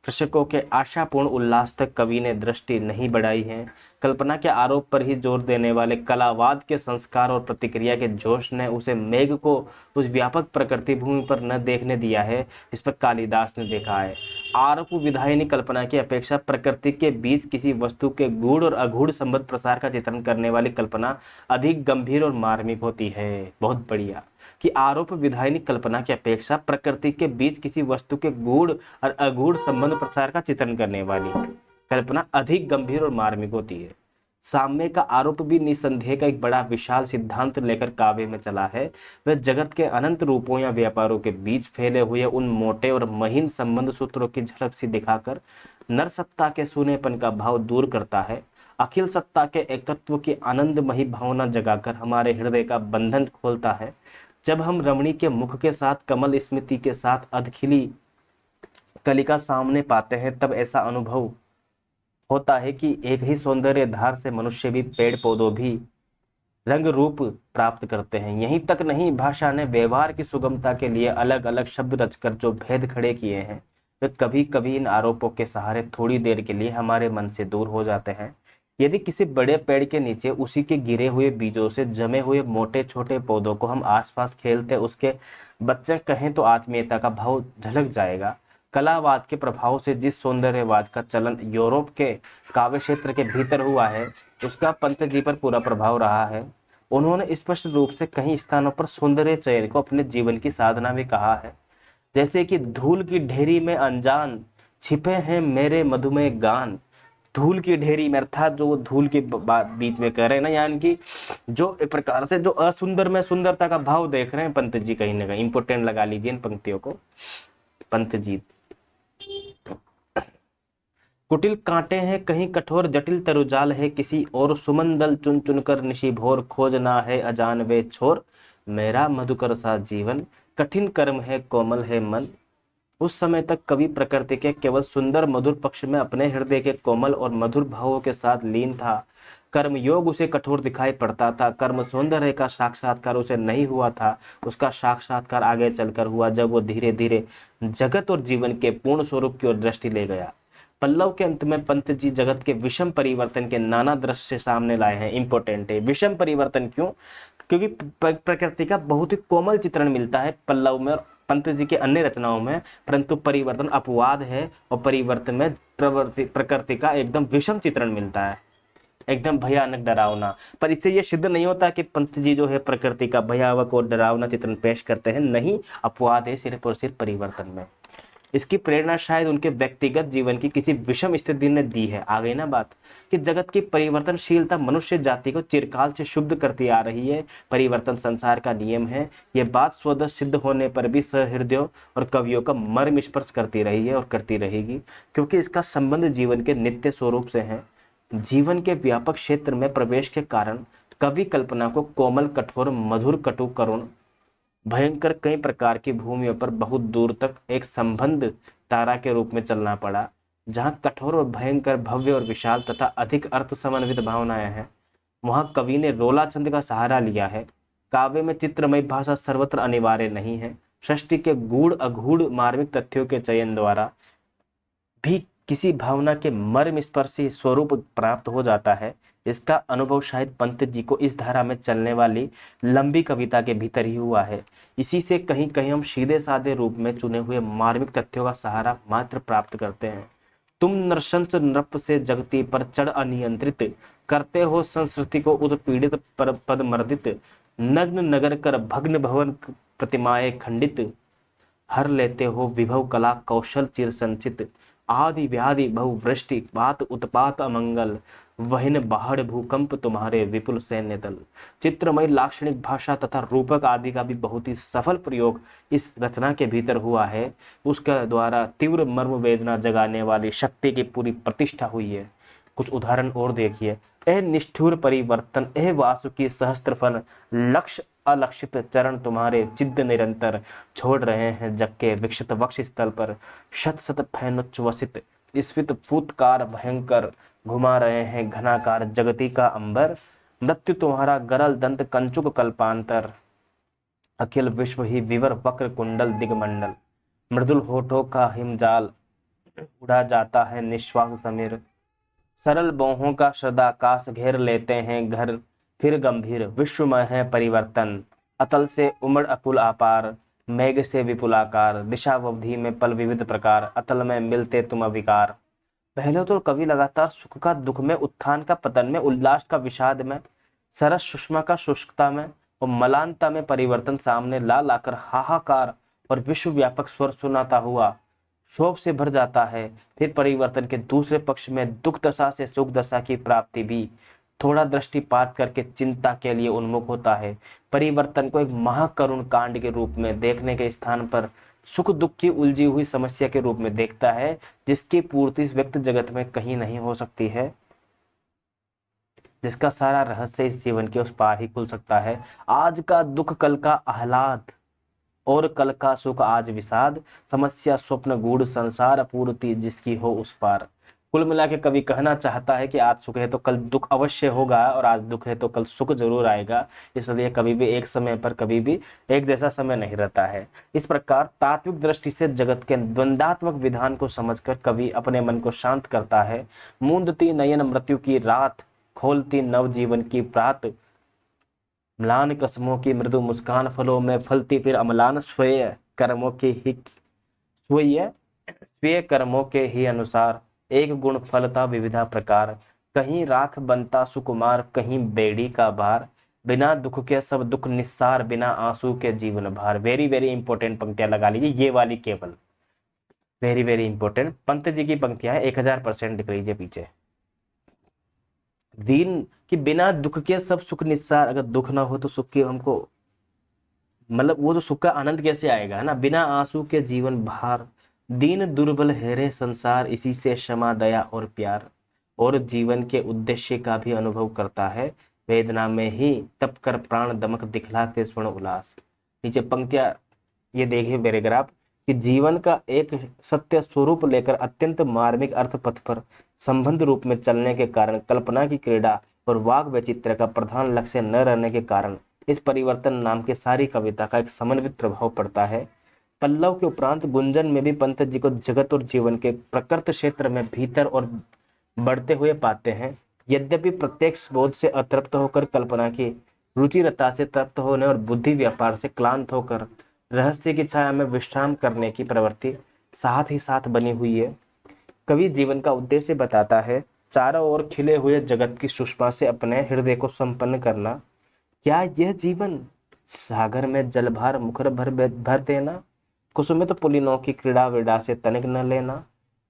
कृषकों के आशापूर्ण उल्लास तक कवि ने दृष्टि नहीं बढ़ाई है। कल्पना के आरोप पर ही जोर देने वाले कलावाद के संस्कार और प्रतिक्रिया के जोश ने उसे मेघ को उस व्यापक प्रकृति भूमि पर न देखने दिया है जिस पर कालिदास ने देखा है। आरोप विधायिनी कल्पना की अपेक्षा प्रकृति के बीच किसी वस्तु के गूढ़ और अगूढ़ संबंध प्रसार का चित्रण करने वाली कल्पना अधिक गंभीर और मार्मिक होती है। बहुत बढ़िया कि आरोप विधायिनी कल्पना की अपेक्षा प्रकृति के बीच किसी वस्तु के गूढ़ और अगूढ़ संबंध प्रसार का चित्रण करने वाली कल्पना अधिक गंभीर और मार्मिक होती है। साम्य का आरोप भी निसंदेह का एक बड़ा विशाल सिद्धांत लेकर काव्य में चला है। वह जगत के अनंत रूपों या व्यापारों के बीच फैले हुए उन मोटे और महीन संबंध सूत्रों की झलक सी दिखाकर नर सत्ता के सूनेपन का भाव दूर करता है। अखिल सत्ता के एकत्व की आनंदमयी भावना जगाकर हमारे हृदय का बंधन खोलता है। जब हम रमणी के मुख के साथ कमल स्मृति के साथ अधखिली कलिका सामने पाते हैं, तब ऐसा अनुभव होता है कि एक ही सौंदर्य धार से मनुष्य भी, पेड़ पौधों भी रंग रूप प्राप्त करते हैं। यहीं तक नहीं, भाषा ने व्यवहार की सुगमता के लिए अलग अलग शब्द रचकर जो भेद खड़े किए हैं, वे कभी कभी इन आरोपों के सहारे थोड़ी देर के लिए हमारे मन से दूर हो जाते हैं। यदि किसी बड़े पेड़ के नीचे उसी के गिरे हुए बीजों से जमे हुए मोटे छोटे पौधों को हम आसपास खेलते उसके बच्चे कहें तो आत्मीयता का भाव झलक जाएगा। कलावाद के प्रभाव से जिस सौंदर्यवाद का चलन यूरोप के काव्य क्षेत्र के भीतर हुआ है, उसका पंत जी पर पूरा प्रभाव रहा है। उन्होंने स्पष्ट रूप से कई स्थानों पर सौंदर्य चयन को अपने जीवन की साधना भी कहा है। जैसे कि धूल की ढेरी में अनजान छिपे हैं मेरे मधुमेह गान, धूल की ढेरी में, अर्थात जो वो धूल के बात बीच में कह रहे हैं ना, यानी कि जो एक प्रकार से जो असुंदर में सुंदरता का भाव देख रहे हैं पंत जी, कहीं ना कहीं इंपोर्टेंट लगा लीजिए इन पंक्तियों को, पंत जी। कुटिल कांटे हैं कहीं कठोर जटिल तरुजाल है, किसी और सुमंदल चुन चुन कर निशि भोर, खोजना है अजान वे छोर, मेरा मधुकर सा जीवन, कठिन कर्म है कोमल है मन। उस समय तक कवि प्रकृति के केवल सुंदर मधुर पक्ष में अपने हृदय के कोमल और मधुर भावों के साथ लीन था। कर्म योग उसे कठोर दिखाई पड़ता था, कर्म सौंदर्य का साक्षात्कार उसे नहीं हुआ था, उसका साक्षात्कार आगे चलकर हुआ जब वो धीरे धीरे जगत और जीवन के पूर्ण स्वरूप की ओर दृष्टि ले गया। पल्लव के अंत में पंत जी जगत के विषम परिवर्तन के नाना दृश्य सामने लाए हैं। इंपॉर्टेंट है विषम परिवर्तन, क्यों? क्योंकि प्रकृति का बहुत ही कोमल चित्रण मिलता है पल्लव में और पंत जी के अन्य रचनाओं में, परंतु परिवर्तन अपवाद है और परिवर्तन में प्रकृति का एकदम विषम चित्रण मिलता है, एकदम भयानक डरावना। पर इससे यह सिद्ध नहीं होता कि पंत जी जो है प्रकृति का भयावह और डरावना चित्रण पेश करते हैं, नहीं, अपवाद है सिर्फ और सिर्फ परिवर्तन में। इसकी प्रेरणा शायद उनके व्यक्तिगत जीवन की किसी विषम स्थिति ने दी है। आ गई ना बात कि जगत की परिवर्तनशीलता मनुष्य जाति को चिरकाल से शुद्ध करती आ रही है, परिवर्तन संसार का नियम है। यह बात स्वतः सिद्ध होने पर भी सहृदयों और कवियों का मर्म स्पर्श करती रही है और करती रहेगी, क्योंकि इसका संबंध जीवन के नित्य स्वरूप से है। जीवन के व्यापक क्षेत्र में प्रवेश के कारण कवि कल्पना को कोमल, कठोर, मधुर, कटु, करुण, भयंकर कई प्रकार की भूमियों पर बहुत दूर तक एक संबंध तारा के रूप में चलना पड़ा। जहां कठोर और भयंकर, भव्य और विशाल तथा अधिक अर्थ समन्वित भावनाएं हैं, वहां कवि ने रोला छंद का सहारा लिया है। काव्य में चित्रमय भाषा सर्वत्र अनिवार्य नहीं है। सृष्टि के गूढ़ अगूढ़ मार्मिक तथ्यों के चयन द्वारा भी किसी भावना के मर्म स्पर्शी स्वरूप प्राप्त हो जाता है। इसका अनुभव शायद पंत जी को इस धारा में चलने वाली लंबी कविता के भीतर ही हुआ है। इसी से कहीं कहीं हम सीधे साधे रूप में चुने हुए मार्मिक तथ्यों का सहारा मात्र प्राप्त करते हैं। तुम नरशंस नृप से जगती पर चढ़ अनियंत्रित, करते हो संस्कृति को उत्पीड़ित पर पद मर्दित, नग्न नगर कर भग्न भवन प्रतिमाएं खंडित, हर लेते हो विभव कला कौशल चिर संचित, आदि व्याधि बहुवृष्टि पात उत्पात अमंगल, वहिन बाढ़ भूकंप तुम्हारे विपुल सैन्य दल। चित्रमय लाक्षणिक भाषा तथा रूपक आदि का भी बहुत ही सफल प्रयोग इस रचना के भीतर हुआ है। उसके द्वारा तीव्र मर्म वेदना जगाने वाली शक्ति की पूरी प्रतिष्ठा हुई है। कुछ उदाहरण और देखिए। एह निष्ठुर परिवर्तन, एह वासुकी सहस्त्रफन, लक्ष्य अलक्षित चरण तुम्हारे चिद्ध निरंतर, छोड़ रहे हैं जग के विक्षित वक्ष स्थल पर, शत शत फैनुच्वसित स्फीत फूतकार भयंकर, घुमा रहे हैं घनाकार जगती का अंबर, मृत्यु तुम्हारा गरल दंत कंचुक कल्पांतर, अखिल विश्व ही विवर वक्र कुंडल दिगमंडल, मृदुल होठों का हिमजाल, उड़ा जाता है निश्वास समीर, सरल बाहों का सदाकाश घेर लेते हैं घर, फिर गंभीर विश्वमय है परिवर्तन, अतल से उमड़ अकुल आपार, मेघ से विपुलाकार, दिशावधि में पल विविध प्रकार, अतल में मिलते तुम अविकार। पहले तो कवि लगातार सुख का दुख में, उत्थान का पतन में, उल्लास का विषाद में, सरस सुषमा का शुष्कता में और मलानता में परिवर्तन सामने ला लाकर हाहाकार और विश्वव्यापक स्वर सुनाता हुआ शोभ से भर जाता है। फिर परिवर्तन के दूसरे पक्ष में दुख दशा से सुख दशा की प्राप्ति भी थोड़ा दृष्टिपात करके चिंता के लिए उन्मुख होता है। परिवर्तन को एक महाकरुण कांड के रूप में देखने के स्थान पर सुख दुख की उलझी हुई समस्या के रूप में देखता है, जिसकी पूर्ति इस व्यक्त जगत में कहीं नहीं हो सकती है, जिसका सारा रहस्य इस जीवन के उस पार ही खुल सकता है। आज का दुख कल का आह्लाद और कल का सुख आज विषाद, समस्या स्वप्न गूढ़ संसार, पूर्ति जिसकी हो उस पार। कुल मिला के कवि कहना चाहता है कि आज सुख है तो कल दुख अवश्य होगा और आज दुख है तो कल सुख जरूर आएगा। इसलिए कभी भी एक समय पर कभी भी एक जैसा समय नहीं रहता है। इस प्रकार तात्विक दृष्टि से जगत के द्वंद्वात्मक विधान को समझकर कवि अपने मन को शांत करता है। मूंदती नयन मृत्यु की रात, खोलती नव जीवन की प्रात, म्लान कसमों की मृदु मुस्कान फलों में फलती फिर अम्लान, स्वयं कर्मों के ही अनुसार एक गुण फलता विविधा प्रकार, कहीं राख बनता सुकुमार कहीं बेड़ी का भार, बिना दुख के सब दुख निस्सार बिना आंसू के जीवन भार। वेरी वेरी इंपॉर्टेंट पंक्तियां लगा लीजिए, ये वाली केवल very very important Pant ji की पंक्तियां हैं, 1000% लिख लीजिए पीछे। दीन कि बिना दुख के सब सुख निस्सार, अगर दुख ना हो तो सुख की हमको, मतलब वो जो सुख का आनंद कैसे आएगा, है ना। बिना आंसू के जीवन भार, दीन दुर्बल है रे संसार, इसी से क्षमा दया और प्यार, और जीवन के उद्देश्य का भी अनुभव करता है, वेदना में ही तप कर प्राण दमक दिखलाते स्वर्ण उल्लास। नीचे पंक्तियां ये देखिए पैराग्राफ, कि जीवन का एक सत्य स्वरूप लेकर अत्यंत मार्मिक अर्थ पथ पर संबंध रूप में चलने के कारण, कल्पना की क्रीड़ा और वाग वैचित्र का प्रधान लक्ष्य न रहने के कारण, इस परिवर्तन नाम की सारी कविता का एक समन्वित प्रभाव पड़ता है। पल्लव के उपरांत गुंजन में भी पंत जी को जगत और जीवन के प्रकृत क्षेत्र में भीतर और बढ़ते हुए पाते हैं। यद्यपि प्रत्यक्ष बोध से अतृप्त होकर कल्पना की रुचिरता से तृप्त होने और बुद्धि व्यापार से क्लांत होकर रहस्य की छाया में विश्राम करने की प्रवृत्ति साथ ही साथ बनी हुई है। कवि जीवन का उद्देश्य बताता है, चारों ओर खिले हुए जगत की सुषमा से अपने हृदय को संपन्न करना। क्या यह जीवन सागर में जलभार मुखर भर देना, कुसुमित पुलिनों की क्रीड़ा विड़ा से तनिक न लेना।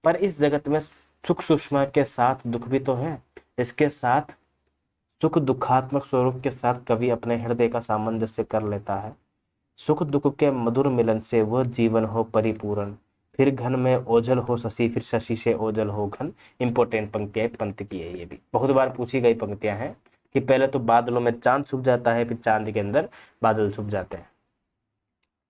पर इस जगत में सुख सुषमा के साथ दुख भी तो है। इसके साथ सुख दुखात्मक स्वरूप के साथ कवि अपने हृदय का सामंजस्य कर लेता है। सुख दुख के मधुर मिलन से वह जीवन हो परिपूर्ण, फिर घन में ओझल हो शशि, फिर शशि से ओझल हो घन। इंपॉर्टेंट पंक्तियां पंत की है, ये भी बहुत बार पूछी गई पंक्तियां हैं कि पहले तो बादलों में चांद छुप जाता है, फिर चांद के अंदर बादल छुप जाते हैं।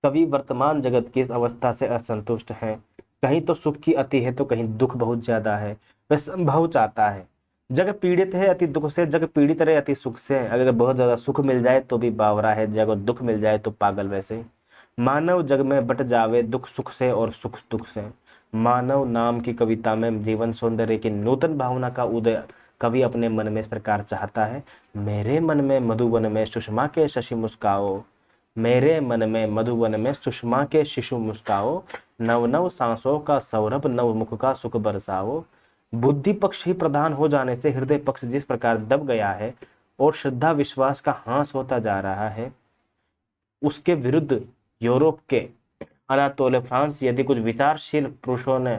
कवि वर्तमान जगत की इस अवस्था से असंतुष्ट हैं। कहीं तो सुख की अति है तो कहीं दुख बहुत ज्यादा है। वह संभव चाहता है, जग पीड़ित है अति दुख से, जग पीड़ित रहे अति सुख से। अगर बहुत ज्यादा सुख मिल जाए तो भी बावरा है, जग दुख मिल जाए तो पागल वैसे। मानव जग में बट जावे दुख सुख से और सुख दुख से। मानव नाम की कविता में जीवन सौंदर्य की नूतन भावना का उदय कवि अपने मन में इस प्रकार चाहता है। मेरे मन में मधुवन में सुषमा के शशि मुस्काओ, मेरे मन में मधुवन में सुषमा के शिशु मुस्काओ, नव नव सांसों का सौरभ नव मुख का सुख बरसाओ। बुद्धि पक्ष ही प्रधान हो जाने से हृदय पक्ष जिस प्रकार दब गया है और श्रद्धा विश्वास का ह्रास होता जा रहा है, उसके विरुद्ध यूरोप के अनातोले फ्रांस यदि कुछ विचारशील पुरुषों ने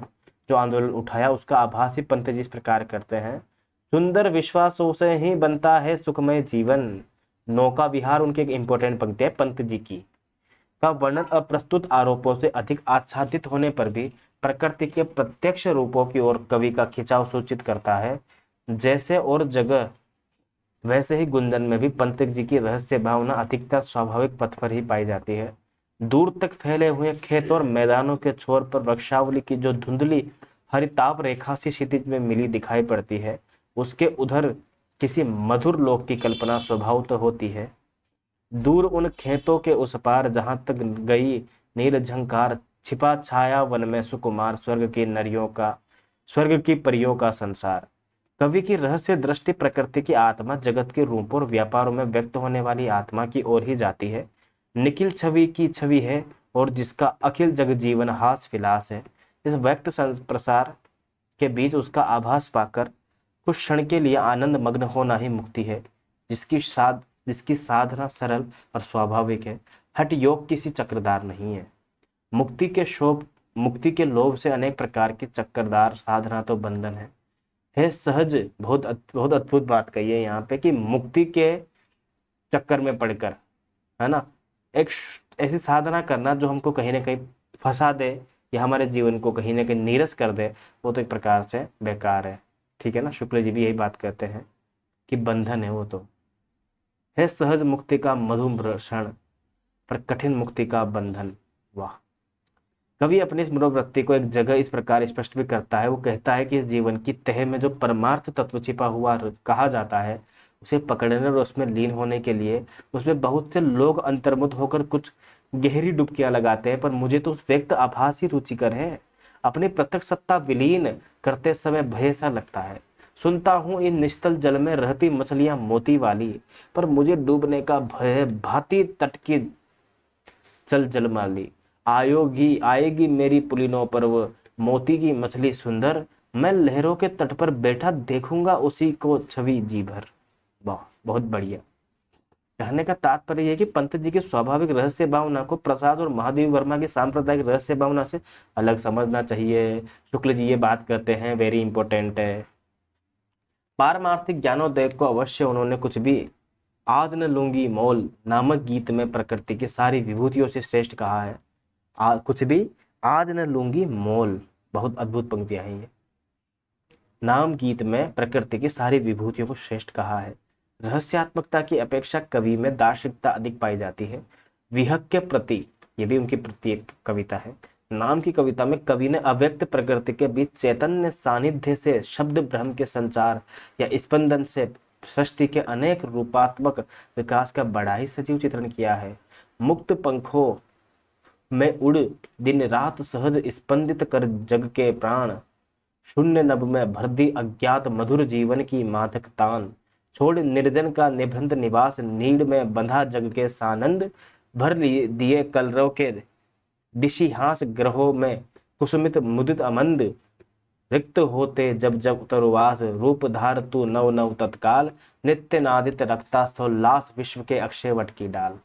जो आंदोलन उठाया, उसका आभास ही पंत जी इस प्रकार करते हैं। सुंदर विश्वासों से ही बनता है सुखमय जीवन। नौका विहार उनकी एक इंपॉर्टेंट पंक्ति है पंत जी की। का वर्णन अप्रस्तुत आरोपों से अधिक आच्छादित होने पर भी प्रकृति के प्रत्यक्ष रूपों की ओर कवि का खिंचाव सूचित करता है। जैसे और जगह वैसे ही गुंजन में भी पंत जी की रहस्य भावना अधिकतर स्वाभाविक पथ पर ही पाई जाती है। दूर तक फैले हुए खेत और मैदानों के छोर पर वृक्षावली की जो धुंधली हरिताभ रेखा सी क्षितिज में मिली दिखाई पड़ती है, उसके उधर किसी मधुर लोक की कल्पना स्वभाव तो होती है। दूर उन खेतों के उस पार जहां तक गई नील झंकार, छिपा छाया वन में सुकुमार, स्वर्ग की नरियों का, स्वर्ग की परियों का संसार। कवि की रहस्य दृष्टि प्रकृति की आत्मा जगत के रूपों और व्यापारों में व्यक्त होने वाली आत्मा की ओर ही जाती है। निखिल छवि की छवि है और जिसका अखिल जग जीवन हास विलास है। इस व्यक्त प्रसार के बीच उसका आभास पाकर कुछ क्षण के लिए आनंद मग्न होना ही मुक्ति है, जिसकी साधना सरल और स्वाभाविक है। हठ योग किसी चक्रदार नहीं है। मुक्ति के लोभ से अनेक प्रकार की चक्रदार साधना तो बंधन है सहज। बहुत अद्भुत बात कही है यहाँ पे कि मुक्ति के चक्कर में पड़कर, है ना, एक ऐसी साधना करना जो हमको कहीं ना कहीं फंसा दे या हमारे जीवन को कहीं ना कहीं नीरस कर दे, वो तो एक प्रकार से बेकार है। ठीक है ना, शुक्ल जी भी यही बात कहते हैं कि बंधन है वो तो है। सहज मुक्ति का मधुर क्षण पर कठिन मुक्ति का बंधन। वाह। कवि अपनी इस मनोवृत्ति को एक जगह इस प्रकार स्पष्ट भी करता है। वो कहता है कि इस जीवन की तह में जो परमार्थ तत्व छिपा हुआ कहा जाता है, उसे पकड़ने और उसमें लीन होने के लिए उसमें बहुत से लोग अंतर्मुख होकर कुछ गहरी डुबकियां लगाते हैं, पर मुझे तो उस व्यक्त आभास ही रुचिकर है। अपनी प्रत्यक्ष सत्ता विलीन करते समय भय सा लगता है। सुनता हूं इन निश्चल जल में रहती मछलियां मोती वाली, पर मुझे डूबने का भय है भांति तट की चल जलमाली। आएगी मेरी पुलिनों पर वो मोती की मछली सुंदर, मैं लहरों के तट पर बैठा देखूंगा उसी को छवि जी भर। वाह, बहुत बढ़िया। कहने का तात्पर्य यह है कि पंत जी की स्वाभाविक रहस्य भावना को प्रसाद और महादेव वर्मा की सांप्रदायिक रहस्य भावना से अलग समझना चाहिए। शुक्ल जी ये बात करते हैं, वेरी इंपॉर्टेंट है। पारमार्थिक ज्ञानोदय को अवश्य उन्होंने कुछ भी आज न लूंगी मोल नामक गीत में प्रकृति की सारी विभूतियों से श्रेष्ठ कहा है। कुछ भी आज न लूंगी मोल, बहुत अद्भुत पंक्तियां हैं ये। नाम गीत में प्रकृति की सारी विभूतियों को श्रेष्ठ कहा है। रहस्यात्मकता की अपेक्षा कवि में दार्शनिकता अधिक पाई जाती है। विहग के प्रति, ये भी उनकी प्रति एक कविता है। नाम की कविता में कवि ने अव्यक्त प्रकृति के बीच चैतन्य सानिध्य से शब्द ब्रह्म के संचार या स्पंदन से सृष्टि के अनेक रूपात्मक विकास का बड़ा ही सजीव चित्रण किया है। मुक्त पंखों में उड़ दिन रात सहज स्पंदित कर जग के प्राण, शून्य नभ में भर दी अज्ञात मधुर जीवन की मादक तान, छोड़ निर्जन का निभृत निवास नीड़ में बंधा जग के सानंद, भर दिए कलरव के दिशिहास ग्रहों में कुसुमित मुदित अमंद, रिक्त होते जब जब तरुवास रूप धार तू नव नव तत्काल, नित्य नादित रखता सोल्लास विश्व के अक्षय वट की डाल।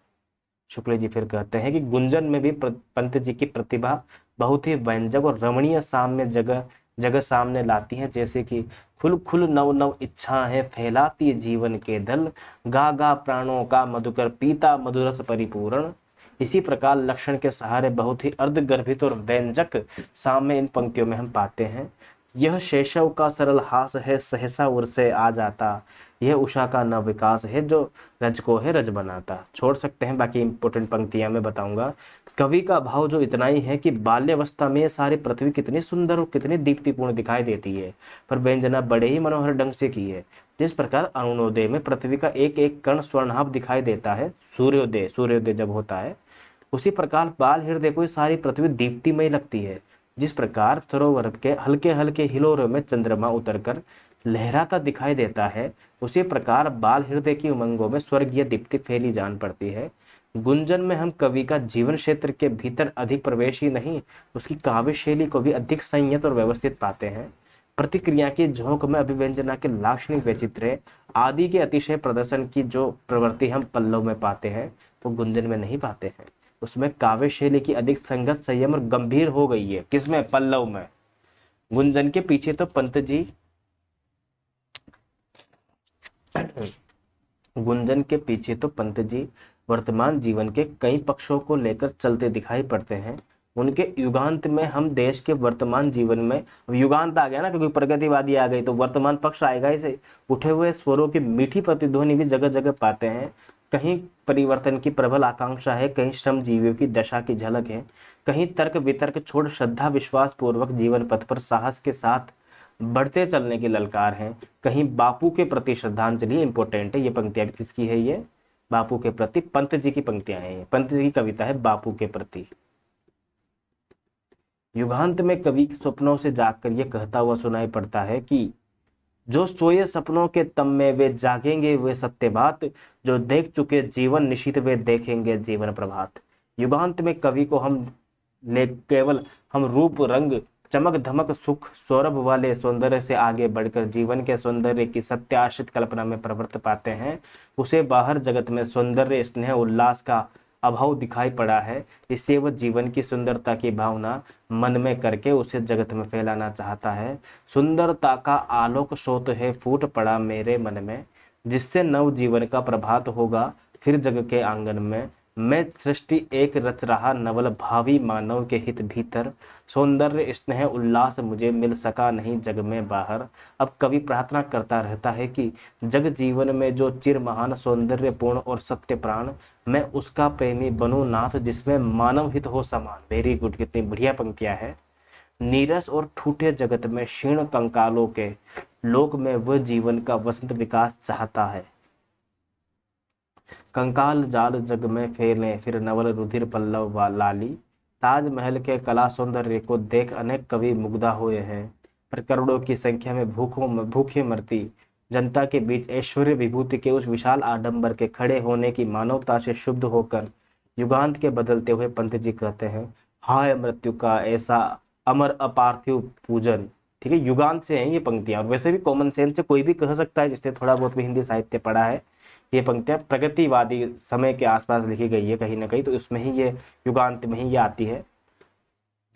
शुक्ल जी फिर कहते हैं कि गुंजन में भी पंत जी की प्रतिभा बहुत ही व्यंजक और रमणीय साम्य जगह जगह सामने लाती हैं, जैसे कि खुल खुल नव नव इच्छा है फैलाती जीवन के दल, गा गा प्राणों का मधुकर पीता मधुरस परिपूर्ण। इसी प्रकार लक्षण के सहारे बहुत ही अर्धगर्भित और व्यंजक साम्य इन पंक्तियों में हम पाते हैं। यह शैशव का सरल हास है सहसा उर से आ जाता, यह उषा का नव विकास है जो रज को है रज बनाता। छोड़ सकते हैं, बाकी इंपॉर्टेंट पंक्तियां मैं बताऊंगा। कवि का भाव जो इतना ही है कि बाल्यावस्था में ये सारी पृथ्वी कितनी सुंदर और कितनी दीप्तिपूर्ण दिखाई देती है, पर व्यंजना बड़े ही मनोहर ढंग से की है। जिस प्रकार अरुणोदय में पृथ्वी का एक एक कण स्वर्णाभ दिखाई देता है, सूर्योदय जब होता है, उसी प्रकार बाल हृदय को सारी पृथ्वी दीप्तिमय लगती है। जिस प्रकार सरोवर के हल्के हल्के हिलोरों में चंद्रमा उतरकर लहराता दिखाई देता है, उसी प्रकार बाल हृदय की उमंगों में स्वर्गीय दीप्ति फैली जान पड़ती है। गुंजन में हम कवि का जीवन क्षेत्र के भीतर अधिक प्रवेश ही नहीं, उसकी काव्य शैली को भी अधिक संयत और व्यवस्थित पाते हैं। प्रतिक्रिया की झोंक में अभिव्यंजना के लाक्षणिक वैचित्र्य आदि के अतिशय प्रदर्शन की जो प्रवृत्ति हम पल्लव में पाते हैं, वो गुंजन में नहीं पाते हैं। उसमें काव्य शैली की अधिक संगत संयम और गंभीर हो गई है। किसमें? पल्लव में। गुंजन के पीछे तो पंत जी गुंजन के पीछे तो पंत जी वर्तमान जीवन के कई पक्षों को लेकर चलते दिखाई पड़ते हैं। उनके युगांत में हम देश के वर्तमान जीवन में, अब युगांत आ गया ना, क्योंकि प्रगतिवादी आ गई तो वर्तमान पक्ष आएगा ही सही, उठे हुए स्वरों की मीठी प्रतिध्वनि भी जगह जगह पाते हैं। कहीं परिवर्तन की प्रबल आकांक्षा है, कहीं श्रम जीवियों की दशा की झलक है, कहीं तर्क वितर्क छोड़ श्रद्धा विश्वास पूर्वक जीवन पथ पर साहस के साथ बढ़ते चलने की ललकार है, कहीं बापू के प्रति श्रद्धांजलि। इंपॉर्टेंट है ये पंक्तियां भी, किसकी है ये? बापू के प्रति, पंत जी की पंक्तियां हैं। पंत जी की कविता है बापू के प्रति। युगांत में कवि के स्वप्नों से जागकर ये कहता हुआ सुनाई पड़ता है कि जो सोए सपनों के तम में वे जागेंगे वे सत्य बात, जो देख चुके जीवन निशित वे देखेंगे जीवन प्रभात। युगांत में कवि को हम केवल हम रूप रंग चमक धमक सुख सौरभ वाले सौंदर्य से आगे बढ़कर जीवन के सौंदर्य की सत्य आश्रित कल्पना में प्रवृत्त पाते हैं। उसे बाहर जगत में सौंदर्य स्नेह उल्लास का अभाव दिखाई पड़ा है, इससे वह जीवन की सुंदरता की भावना मन में करके उसे जगत में फैलाना चाहता है। सुंदरता का आलोक स्रोत है फूट पड़ा मेरे मन में, जिससे नव जीवन का प्रभात होगा फिर जग के आंगन में। मैं सृष्टि एक रच रहा नवल भावी मानव के हित भीतर, सौंदर्य स्नेह उल्लास मुझे मिल सका नहीं जग में बाहर। अब कवि प्रार्थना करता रहता है कि जग जीवन में जो चिर महान सौंदर्यपूर्ण और सत्य प्राण, मैं उसका प्रेमी बनूं नाथ जिसमें मानव हित हो समान। वेरी गुड, कितनी बढ़िया पंक्तियां है। नीरस और ठूठे जगत में क्षीण कंकालों के लोक में वह जीवन का वसंत विकास चाहता है। कंकाल जाल जग में फैले फिर नवल रुधिर पल्लव लाली, ताजमहल के कला सौंदर्य को देख अनेक कवि मुग्धा हुए हैं, पर करोड़ों की संख्या में भूखे मरती जनता के बीच ऐश्वर्य विभूति के उस विशाल आडंबर के खड़े होने की मानवता से शुद्ध होकर युगांत के बदलते हुए पंत जी कहते हैं, हाय मृत्यु का ऐसा अमर अपार्थिव पूजन। ठीक है, युगांत से हैं ये पंक्तियां, और वैसे भी कॉमन सेंस से कोई भी कह सकता है जिसने थोड़ा बहुत भी हिंदी साहित्य पढ़ा है। ये पंक्तियां प्रगतिवादी समय के आसपास लिखी गई है कहीं ना कहीं, तो उसमें ही ये युगांत में ही ये आती है।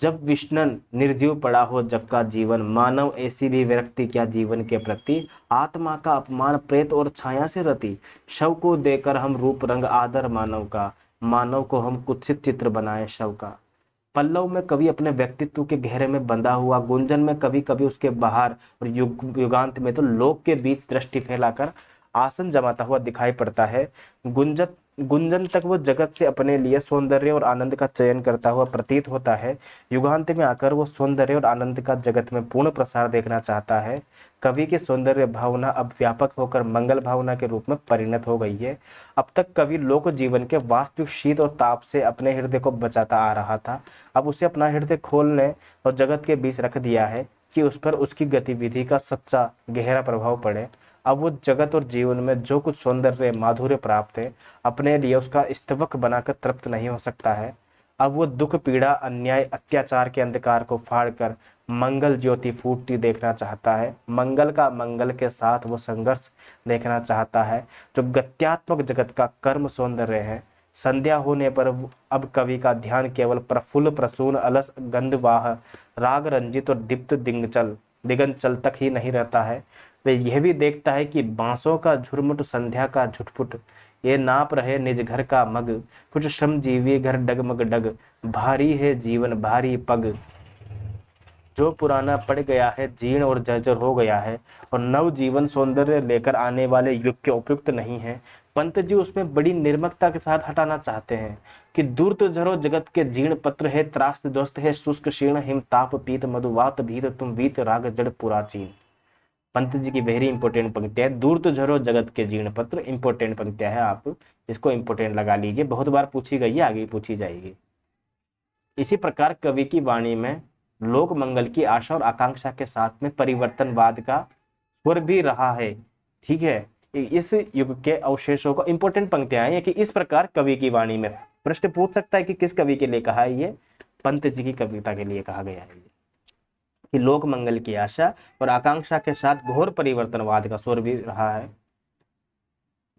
जब विष्णन निर्जीव पड़ा हो जग का जीवन, मानव ऐसी भी विरक्ति क्या जीवन के प्रति, आत्मा का अपमान प्रेत और छाया से रति, शव को देकर हम रूप रंग आदर मानव का, मानव को हम कुत्सित चित्र बनाए शव का। पल्लव में कवि अपने व्यक्तित्व के घेरे में बंधा हुआ, गुंजन में कभी कभी उसके बाहर और युगांत में तो लोक के बीच दृष्टि फैलाकर आसन जमाता हुआ दिखाई पड़ता है। गुंजन तक वो जगत से अपने लिए सौंदर्य और आनंद का चयन करता हुआ प्रतीत होता है। युगांत में आकर वो सौंदर्य और आनंद का जगत में पूर्ण प्रसार देखना चाहता है। कवि की सौंदर्य भावना अब व्यापक होकर मंगल भावना के रूप में परिणत हो गई है। अब तक कवि लोक जीवन के वास्तविक शीत और ताप से अपने हृदय को बचाता आ रहा था। अब उसे अपना हृदय खोलने और जगत के बीच रख दिया है कि उस पर उसकी गतिविधि का सच्चा गहरा प्रभाव पड़े। अब वो जगत और जीवन में जो कुछ सौंदर्य माधुर्य प्राप्त है, अपने लिए उसका स्तवक बनाकर तृप्त नहीं हो सकता है। अब वो दुख पीड़ा अन्याय अत्याचार के अंधकार को फाड़कर मंगल ज्योति फूटती देखना चाहता है। मंगल का मंगल के साथ वो संघर्ष देखना चाहता है जो गत्यात्मक जगत का कर्म सौंदर्य है। संध्या होने पर अब कवि का ध्यान केवल प्रफुल्ल प्रसून अलस गंधवाह राग रंजित और दीप्त दिगंचल तक ही नहीं रहता है। वे यह भी देखता है कि बांसों का झुरमुट संध्या का झुटपुट, ये नाप रहे निज घर का मग, कुछ श्रमजीवी घर डगमग डग, भारी है जीवन भारी पग। जो पुराना पड़ गया है जीर्ण और जर्जर हो गया है और नव जीवन सौंदर्य लेकर आने वाले युग के उपयुक्त नहीं है, पंत जी उसमें बड़ी निर्मकता के साथ हटाना चाहते हैं कि दूर तो झरो जगत के जीर्ण पत्र है, त्रास्त ध्वस्त है शुष्क शीर्ण हिम ताप पीत मधुवात भीत तुम वीत राग जड़ पुराचीन। पंत जी की वेरी इंपॉर्टेंट पंक्तियां है। दूर तो झरो जगत के जीर्ण पत्र, इंपॉर्टेंट पंक्तियां है, आप इसको इंपॉर्टेंट लगा लीजिए, बहुत बार पूछी गई है, आगे पूछी जाएगी। इसी प्रकार कवि की वाणी में लोक मंगल की आशा और आकांक्षा के साथ में परिवर्तनवाद का स्वर भी रहा है। ठीक है, इस युग के अवशेषों का इंपॉर्टेंट पंक्तियां हैं कि इस प्रकार कवि की वाणी में प्रश्न पूछ सकता है कि किस कवि के लिए कहा है, ये पंत जी की कविता के लिए कहा गया है कि लोक मंगल की आशा और आकांक्षा के साथ घोर परिवर्तनवाद का स्वर भी रहा है।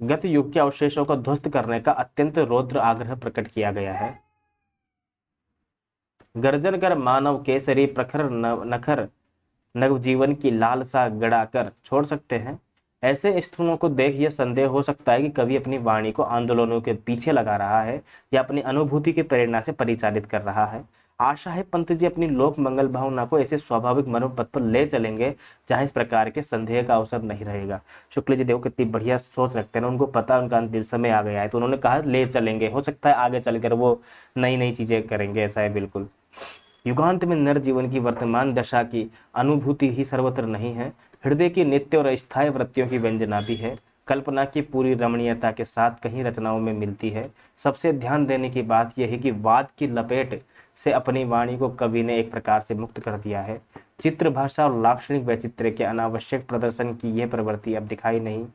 गत युग के अवशेषों को ध्वस्त करने का अत्यंत रौद्र आग्रह प्रकट किया गया है। गर्जन कर मानव केसरी प्रखर नखर नव जीवन की लालसा गड़ाकर छोड़ सकते हैं। ऐसे स्थूलों को देख यह संदेह हो सकता है कि कवि अपनी वाणी को आंदोलनों के पीछे लगा रहा है या अपनी अनुभूति की प्रेरणा से परिचालित कर रहा है। आशा है पंत जी अपनी लोक मंगल भावना को ऐसे स्वाभाविक मनोपथ पर ले चलेंगे जहां इस प्रकार के संदेह का अवसर नहीं रहेगा। शुक्ल जी देखो कितनी बढ़िया सोच रखते हैं, उनको पता उनका अंतिम समय आ गया है तो उन्होंने कहा ले चलेंगे, हो सकता है आगे चलकर वो नई नई चीजें करेंगे, ऐसा है बिल्कुल। युगांत में नर जीवन की वर्तमान दशा की अनुभूति ही सर्वत्र नहीं है, हृदय की नित्य और अस्थायी वृत्तियों की व्यंजना भी है। कल्पना की पूरी रमणीयता के साथ कहीं रचनाओं में मिलती है। सबसे ध्यान देने की बात यह है कि वाद की लपेट से अपनी वाणी को कवि ने एक प्रकार से मुक्त कर दिया है। चित्र भाषा और लाक्षणिक वैचित्र्य के अनावश्यक प्रदर्शन की यह प्रवृत्ति अब दिखाई नहीं,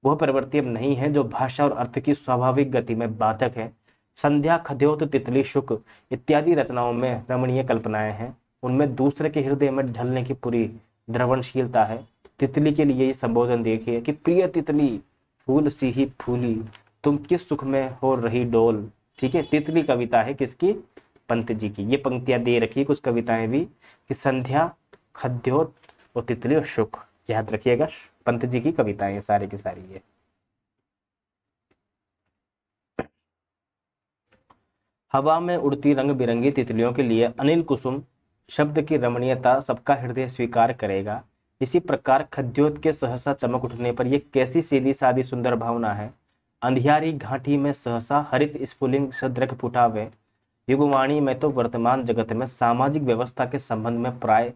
वह प्रवृत्ति अब नहीं है जो भाषा और अर्थ की स्वाभाविक गति में बाधक है। संध्या खद्योत तितली शुक इत्यादि रचनाओं में रमणीय कल्पनाएं हैं, उनमें दूसरे के हृदय में ढलने की पूरी द्रवणशीलता है। तितली के लिए ये संबोधन देखिए कि प्रिय तितली फूल सी ही फूली, तुम किस सुख में हो रही डोल। ठीक है, तितली कविता है किसकी, पंत जी की। ये पंक्तियां दे रखी कुछ कविताएं भी कि संध्या खद्योत और तितली और शुक, याद रखिएगा पंत जी की कविताएं सारी की सारी है। हवा में उड़ती रंग बिरंगी तितलियों के लिए अनिल कुसुम शब्द की रमणीयता सबका हृदय स्वीकार करेगा। इसी प्रकार खद्योत के सहसा चमक उठने पर यह कैसी सीधी सादी सुंदर भावना है। अंधियारी घाटी में सहसा हरित स्फुलिंग सदृक फुटावे। युगवाणी में तो वर्तमान जगत में सामाजिक व्यवस्था के संबंध में प्राय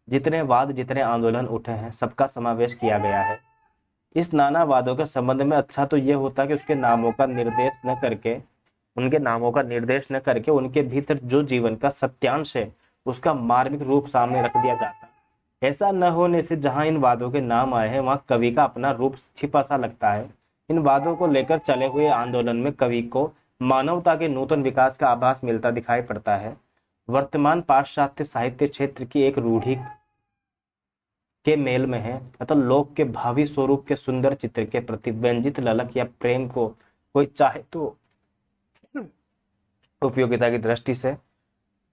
जितने वाद जितने आंदोलन उठे हैं सबका समावेश किया गया है। इस नानावादों के संबंध में अच्छा तो यह होता कि उसके नामों का निर्देश न करके उनके भीतर जो जीवन का सत्यांश है उसका मार्मिक रूप सामने रख दिया जाता। ऐसा न होने से जहां इन वादों के नाम आए हैं वहां कवि का अपना रूप छिपा सा लगता है। इन वादों को लेकर चले हुए आंदोलन में कवि को मानवता के नूतन विकास का आभास मिलता दिखाई पड़ता है। वर्तमान पाश्चात्य साहित्य क्षेत्र की एक रूढ़ी के मेल में है, मतलब लोक के भावी स्वरूप के सुंदर चित्र के प्रति व्यंजित ललक या प्रेम को कोई चाहे तो उपयोगिता की दृष्टि से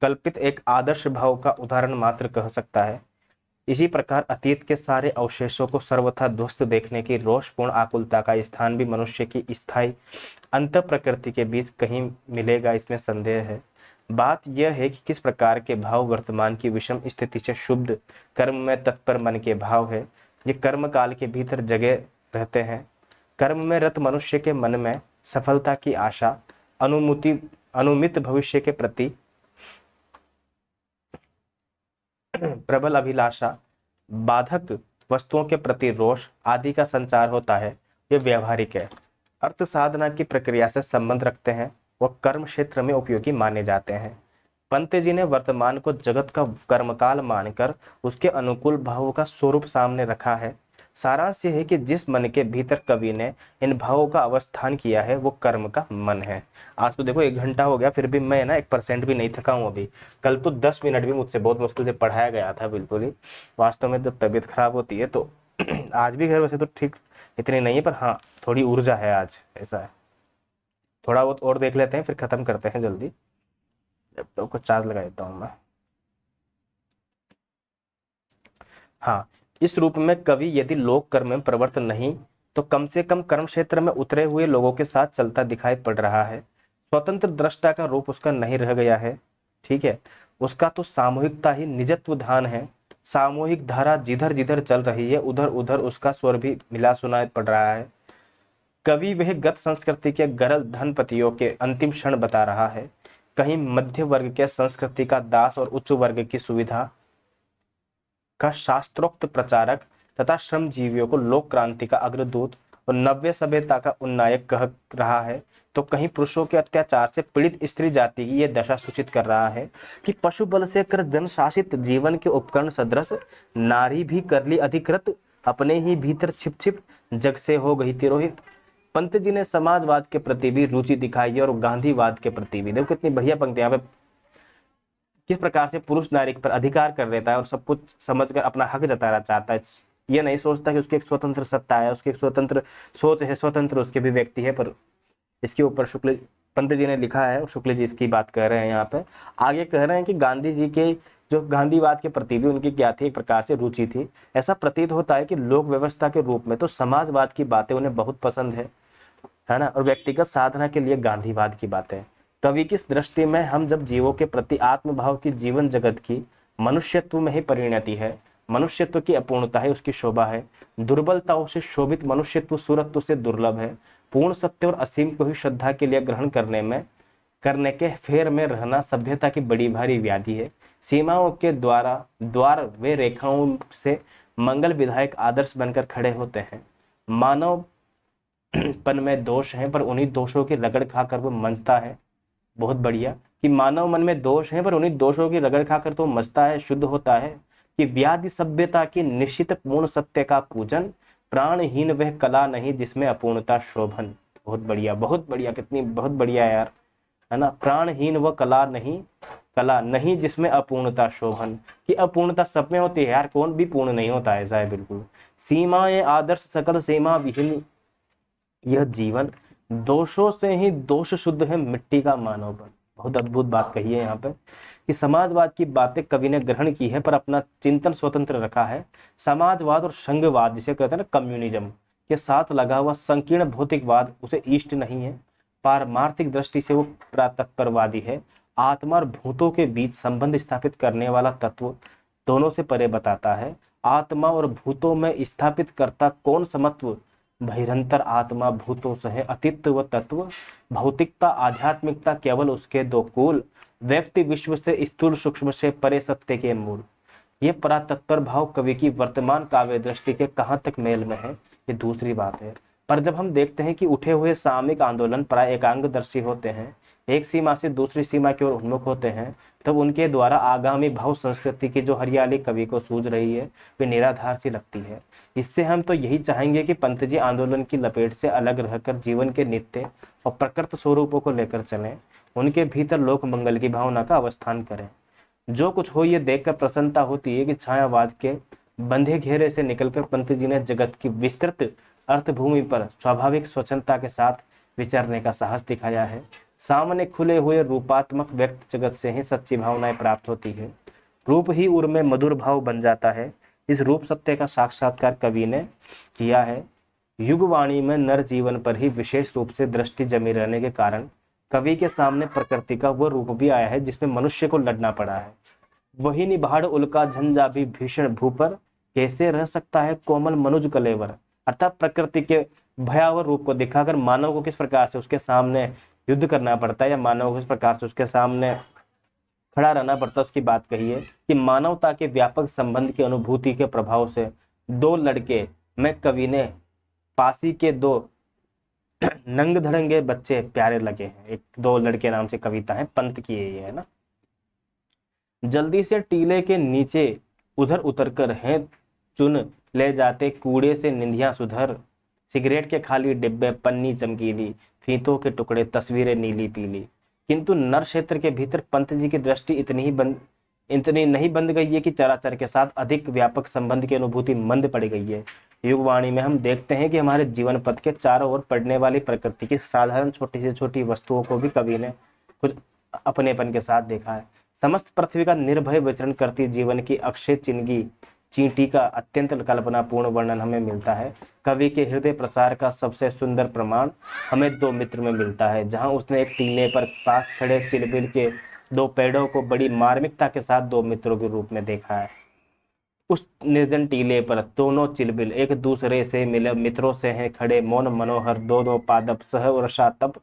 कल्पित एक आदर्श भाव का उदाहरण मात्र कह सकता है। इसी प्रकार अतीत के सारे अवशेषों को सर्वथा ध्वस्त देखने की रोषपूर्ण आकुलता का स्थान भी मनुष्य की स्थायी अंत प्रकृति के बीच कहीं मिलेगा, इसमें संदेह है। बात यह है कि किस प्रकार के भाव वर्तमान की विषम स्थिति से शुद्ध कर्म में तत्पर मन के भाव है। ये कर्म काल के भीतर जगे रहते हैं। कर्म में रत मनुष्य के मन में सफलता की आशा, अनुमित भविष्य के प्रति प्रबल अभिलाषा, बाधक वस्तुओं के प्रति रोष आदि का संचार होता है। ये व्यवहारिक है, अर्थ साधना की प्रक्रिया से संबंध रखते हैं, वह कर्म क्षेत्र में उपयोगी माने जाते हैं। पंत जी ने वर्तमान को जगत का कर्मकाल मानकर उसके अनुकूल भावों का स्वरूप सामने रखा है। सारांश यह है कि जिस मन के भीतर कवि ने इन भावों का अवस्थान किया है वो कर्म का मन है। आज तो देखो 1 घंटा हो गया, फिर भी मैं ना 1% भी नहीं थका हूँ अभी। कल तो 10 मिनट भी मुझसे बहुत मुश्किल से पढ़ाया गया था, बिल्कुल ही। वास्तव में जब तबीयत खराब होती है तो आज भी घर वैसे तो ठीक इतनी नहीं है, पर हाँ थोड़ी ऊर्जा है आज, ऐसा है। थोड़ा बहुत और देख लेते हैं फिर खत्म करते हैं जल्दी। लैपटॉप को चार्ज लगा देता हूँ मैं। हाँ, इस रूप में कवि यदि लोक कर्म में प्रवृत्त नहीं तो कम से कम कर्म क्षेत्र में उतरे हुए लोगों के साथ चलता दिखाई पड़ रहा है। स्वतंत्र दृष्टा का रूप उसका नहीं रह गया है, ठीक है। उसका तो सामूहिकता ही निजत्व ध्यान है। सामूहिक धारा जिधर जिधर चल रही है उधर उधर उसका स्वर भी मिला सुनाई पड़ रहा है। कवि वह गत संस्कृति के गरल धनपतियों के अंतिम क्षण बता रहा है। कहीं मध्य वर्ग के संस्कृति का दास और उच्च वर्ग की सुविधा का शास्त्रोक्त प्रचारक तथा श्रमजीवियों को लोक क्रांति का अग्रदूत और नव्य सभ्यता का उन्नायक कह रहा है, तो कहीं पुरुषों के अत्याचार से पीड़ित स्त्री जाति की यह दशा सूचित कर रहा है कि पशु बल से कर जनशासित जीवन के उपकरण सदृश नारी भी कर ली अधिकृत, अपने ही भीतर छिप छिप जग से हो गई तिरोहित। पंत जी ने समाजवाद के प्रति भी रुचि दिखाई है और गांधीवाद के प्रति भी। देखो कितनी बढ़िया पंक्ति यहाँ पे, किस प्रकार से पुरुष नारी पर अधिकार कर लेता है और सब कुछ समझकर अपना हक जताना चाहता है। ये नहीं सोचता कि उसकी एक स्वतंत्र सत्ता है, उसकी एक स्वतंत्र सोच है, स्वतंत्र उसके भी व्यक्ति है। पर इसके ऊपर शुक्ल पंत जी ने लिखा है और शुक्ल जी इसकी बात कर रहे हैं यहाँ पे। आगे कह रहे हैं कि गांधी जी के जो गांधीवाद के प्रति भी उनकी क्या थी, एक प्रकार से रुचि थी। ऐसा प्रतीत होता है कि लोक व्यवस्था के रूप में तो समाजवाद की बातें उन्हें बहुत पसंद है ना, और व्यक्तिगत साधना के लिए गांधीवाद की बातें। कवि की दृष्टि में हम जब जीवों के प्रति आत्मभाव की जीवन जगत की मनुष्यत्व में ही परिणति है, मनुष्यत्व की अपूर्णता है उसकी शोभा है। दुर्बलताओं से शोभित मनुष्यत्व सूरत्व से दुर्लभ है। पूर्ण सत्य और असीम को ही श्रद्धा के लिए ग्रहण करने के फेर में रहना सभ्यता की बड़ी भारी व्याधि है। सीमाओं के द्वार वे रेखाओं से मंगल विधायक आदर्श बनकर खड़े होते हैं। मानव पन में दोष है पर उन्हीं दोषों की रगड़ खाकर वो मंजता है। बहुत बढ़िया कि मानव मन में दोष है पर उन्हीं दोषों की रगड़ खाकर तो मंजता है, शुद्ध होता है। कि व्याधि सभ्यता की निश्चित पूर्ण सत्य का पूजन, प्राणहीन वह कला नहीं जिसमें अपूर्णता शोभन। बहुत बढ़िया, कितनी बहुत बढ़िया यार, है ना। प्राणहीन वह कला नहीं जिसमें अपूर्णता शोभन। कि अपूर्णता सब में होती है यार, कौन भी पूर्ण नहीं होता है, ऐसा है बिल्कुल। सीमाएं आदर्श सकल सीमा विहीन यह जीवन, दोषों से ही दोष शुद्ध है मिट्टी का मानवपन। बहुत अद्भुत बात कही है यहाँ पे कि समाजवाद की बातें कवि ने ग्रहण की है पर अपना चिंतन स्वतंत्र रखा है। समाजवाद और संघवाद जिसे कहते हैं ना कम्युनिज्म के साथ लगा हुआ संकीर्ण भौतिकवाद उसे इष्ट नहीं है। पारमार्थिक दृष्टि से वो तत्परवादी है। आत्मा और भूतों के बीच संबंध स्थापित करने वाला तत्व दोनों से परे बताता है। आत्मा और भूतों में स्थापित करता कौन समत्व, बहिरंतर आत्मा भूतों सह अतित्व तत्व। भौतिकता आध्यात्मिकता केवल उसके दो कुल, व्यक्ति विश्व से स्थूल सूक्ष्म से परे सत्य के मूल। ये परातत्पर भाव कवि की वर्तमान काव्य दृष्टि के कहाँ तक मेल में है, ये दूसरी बात है। पर जब हम देखते हैं कि उठे हुए सामयिक आंदोलन प्राय एकांगदर्शी होते हैं, एक सीमा से दूसरी सीमा की ओर उन्मुख होते हैं, तब उनके द्वारा आगामी भाव संस्कृति की जो हरियाली कवि को सूझ रही है वे निराधार सी लगती है। इससे हम तो यही चाहेंगे कि पंत जी आंदोलन की लपेट से अलग रहकर जीवन के नित्य और प्रकृत स्वरूपों को लेकर चलें, उनके भीतर लोक मंगल की भावना का अवस्थान करें। जो कुछ हो ये देखकर प्रसन्नता होती है कि छायावाद के बंधे घेरे से निकलकर पंत जी ने जगत की विस्तृत अर्थभूमि पर स्वाभाविक स्वच्छंदता के साथ विचरने का साहस दिखाया है। सामने खुले हुए रूपात्मक व्यक्त जगत से ही सच्ची भावनाएं प्राप्त होती है। रूप ही उर में मधुर भाव बन जाता है। इस रूप सत्य का साक्षात्कार कवि ने किया है। युगवाणी में नर जीवन पर ही विशेष रूप से दृष्टि जमी रहने के कारण कवि के सामने प्रकृति का वो रूप भी आया है जिसमें मनुष्य को लड़ना पड़ा है। वही निभाड़ उल्का झंझा भी भीषण भू पर, कैसे रह सकता है कोमल मनुज कलेवर। अर्थात प्रकृति के भयावह रूप को दिखाकर मानव को किस प्रकार से उसके सामने युद्ध करना पड़ता है, या मानव को किस प्रकार से उसके सामने खड़ा रहना पड़ता है, उसकी बात कही है कि मानवता के व्यापक संबंध की अनुभूति के प्रभाव से दो लड़के में कवि ने पासी के दो नंग धड़ंगे बच्चे प्यारे लगे हैं। एक दो लड़के नाम से कविता है, पंत की है ना। जल्दी से टीले के नीचे उधर उतर कर हैं चुन ले जाते कूड़े से निंदियां सुधर। सिगरेट के खाली डिब्बे, पन्नी चमकीली, फीतों के टुकड़े, तस्वीरें नीली पीली। किंतु नर क्षेत्र के भीतर पंत जी की दृष्टि इतनी नहीं बंध गई है कि चराचर के साथ अधिक व्यापक संबंध की अनुभूति मंद पड़ गई है। युगवाणी में हम देखते हैं कि हमारे जीवन पथ के चारों ओर पड़ने वाली प्रकृति की साधारण छोटी से छोटी वस्तुओं को भी कवि ने कुछ अपनेपन के साथ देखा है। समस्त पृथ्वी का निर्भय विचरण करती जीवन की अक्षय चींटी का अत्यंत कल्पनापूर्ण वर्णन हमें मिलता है। कवि के हृदय प्रसार का सबसे सुंदर प्रमाण हमें दो मित्र में मिलता है, जहां उसने एक टीले पर पास खड़े चिलबिल के दो पेड़ों को बड़ी मार्मिकता के साथ दो मित्रों के रूप में देखा है। उस निर्जन टीले पर दोनों चिलबिल एक दूसरे से मिले मित्रों से हैं खड़े, मौन मनोहर दो दो पादप सह वर्षा तप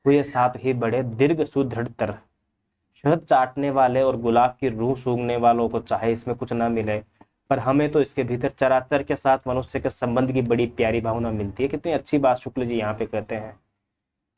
हुए, साथ ही बड़े दीर्घ सुदृढ़ तर। शहद चाटने वाले और गुलाब की रूह सूंघने वालों को चाहे इसमें कुछ ना मिले, पर हमें तो इसके भीतर चराचर के साथ मनुष्य के संबंध की बड़ी प्यारी भावना मिलती है। कितनी अच्छी बात शुक्ल जी यहाँ पे कहते हैं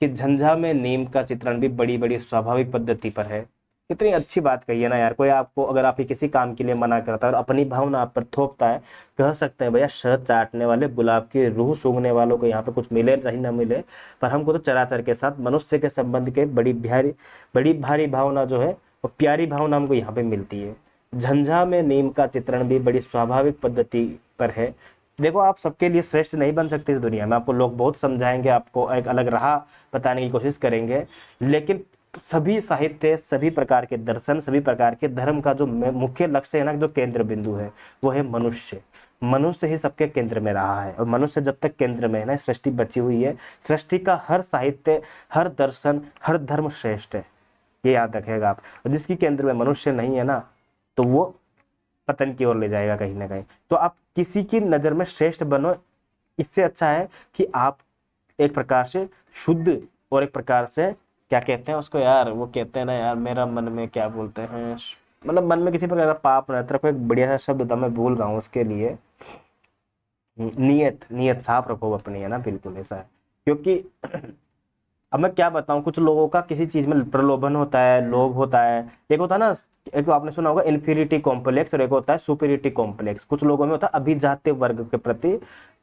कि झंझा में नीम का चित्रण भी बड़ी बड़ी स्वाभाविक पद्धति पर है। कितनी अच्छी बात कही है ना यार। कोई आपको अगर आप किसी काम के लिए मना करता है और अपनी भावना आप पर थोपता है, कह सकते हैं भैया शहद चाटने वाले, गुलाब की रूह सूंघने वालों को यहाँ पे कुछ मिले चाहे ना मिले, पर हमको तो चराचर के साथ मनुष्य के संबंध के बड़ी भारी भावना जो है वो प्यारी भावना हमको यहाँ पे मिलती है। झंझा में नीम का चित्रण भी बड़ी स्वाभाविक पद्धति पर है। देखो आप सबके लिए श्रेष्ठ नहीं बन सकते इस दुनिया में, आपको लोग बहुत समझाएंगे, आपको एक अलग राह बताने की कोशिश करेंगे, लेकिन सभी साहित्य, सभी प्रकार के दर्शन, सभी प्रकार के धर्म का जो मुख्य लक्ष्य है ना, जो केंद्र बिंदु है वो है मनुष्य। मनुष्य ही सबके केंद्र में रहा है और मनुष्य जब तक केंद्र में है ना, सृष्टि बची हुई है। सृष्टि का हर साहित्य, हर दर्शन, हर धर्म श्रेष्ठ है, ये याद रखेगा आप। और जिसकी केंद्र में मनुष्य नहीं है ना, तो वो पतन की ओर ले जाएगा कहीं ना कहीं। तो आप किसी की नजर में श्रेष्ठ बनो, इससे अच्छा है कि आप एक प्रकार से शुद्ध और एक प्रकार से क्या कहते हैं उसको यार, वो कहते हैं ना यार, मेरा मन में क्या बोलते हैं, मतलब मन में किसी प्रकार का पाप न रखो, एक बढ़िया सा शब्द था मैं भूल रहा हूँ उसके लिए, नियत साफ रखो अपनी, है ना, बिल्कुल ऐसा है। क्योंकि अब मैं क्या बताऊं, कुछ लोगों का किसी चीज में प्रलोभन होता है, लोभ होता है। एक होता है ना, एक तो आपने सुना होगा इन्फीरिटी कॉम्प्लेक्स, और एक होता है सुपीरियरिटी कॉम्प्लेक्स। कुछ लोगों में होता है अभिजात्य वर्ग के प्रति